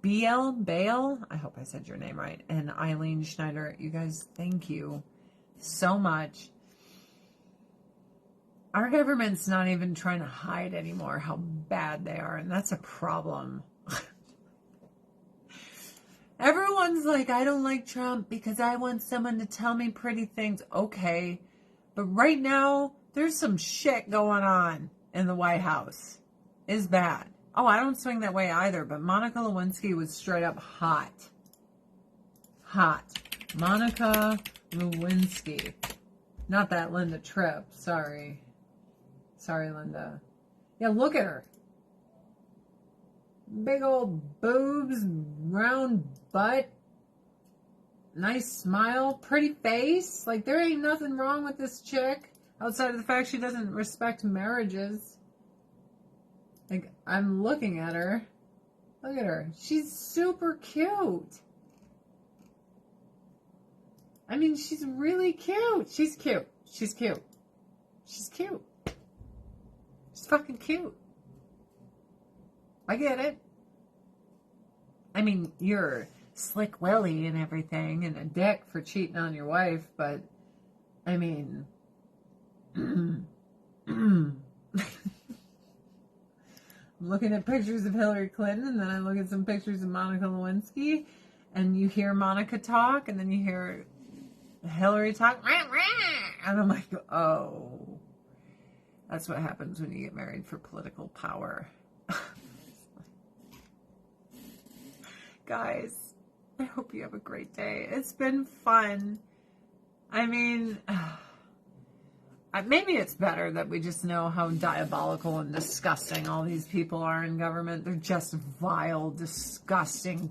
Bale, I hope I said your name right, and Eileen Schneider, you guys, thank you so much. Our government's not even trying to hide anymore how bad they are, and that's a problem. Everyone's like, I don't like Trump because I want someone to tell me pretty things. Okay. But right now, there's some shit going on in the White House. It's bad. Oh, I don't swing that way either, but Monica Lewinsky was straight up hot. Hot. Monica Lewinsky. Not that Linda Tripp. Sorry. Sorry, Linda. Yeah, look at her. Big old boobs, round butt, nice smile, pretty face. Like, there ain't nothing wrong with this chick outside of the fact she doesn't respect marriages. Like, I'm looking at her. Look at her. She's super cute. I mean, she's really cute. She's cute. She's cute. She's cute. She's fucking cute. I get it. I mean, you're Slick Willie and everything and a dick for cheating on your wife, but I mean, I'm looking at pictures of Hillary Clinton, and then I look at some pictures of Monica Lewinsky, and you hear Monica talk, and then you hear Hillary talk, and I'm like, oh, that's what happens when you get married for political power. Guys, I hope you have a great day. It's been fun. I mean, maybe it's better that we just know how diabolical and disgusting all these people are in government. They're just vile, disgusting,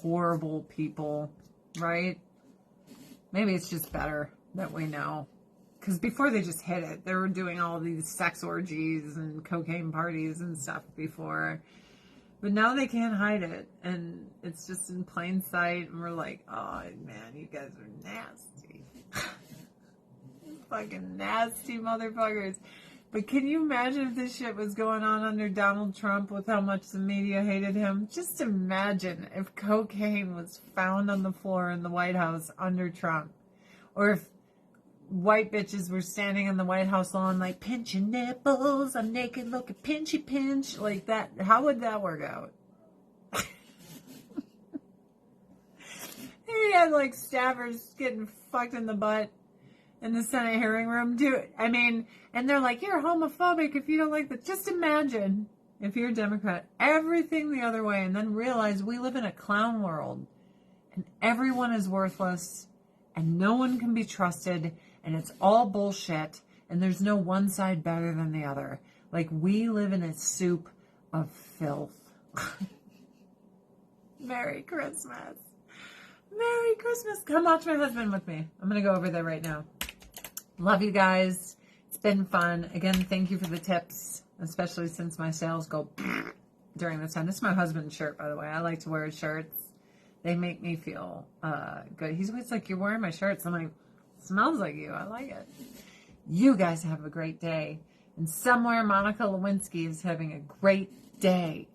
horrible people, right? Maybe it's just better that we know. Because before they just hit it, they were doing all these sex orgies and cocaine parties and stuff before. But now they can't hide it, and it's just in plain sight, and we're like, oh, man, you guys are nasty. Fucking nasty motherfuckers. But can you imagine if this shit was going on under Donald Trump with how much the media hated him? Just imagine if cocaine was found on the floor in the White House under Trump. Or if white bitches were standing on the White House lawn like, pinch your nipples, I'm naked, look at pinchy pinch, like that. How would that work out? He had like staffers getting fucked in the butt in the Senate hearing room, too. I mean, and they're like, you're homophobic if you don't like that. Just imagine if you're a Democrat, everything the other way, and then realize we live in a clown world, and everyone is worthless, and no one can be trusted, and it's all bullshit, and there's no one side better than the other. Like, we live in a soup of filth. Merry Christmas. Merry Christmas. Come watch my husband with me. I'm going to go over there right now. Love you guys. It's been fun. Again, thank you for the tips, especially since my sales go during this time. This is my husband's shirt, by the way. I like to wear his shirts. They make me feel good. He's always like, you're wearing my shirts. I'm like, smells like you. I like it. You guys have a great day. And somewhere Monica Lewinsky is having a great day.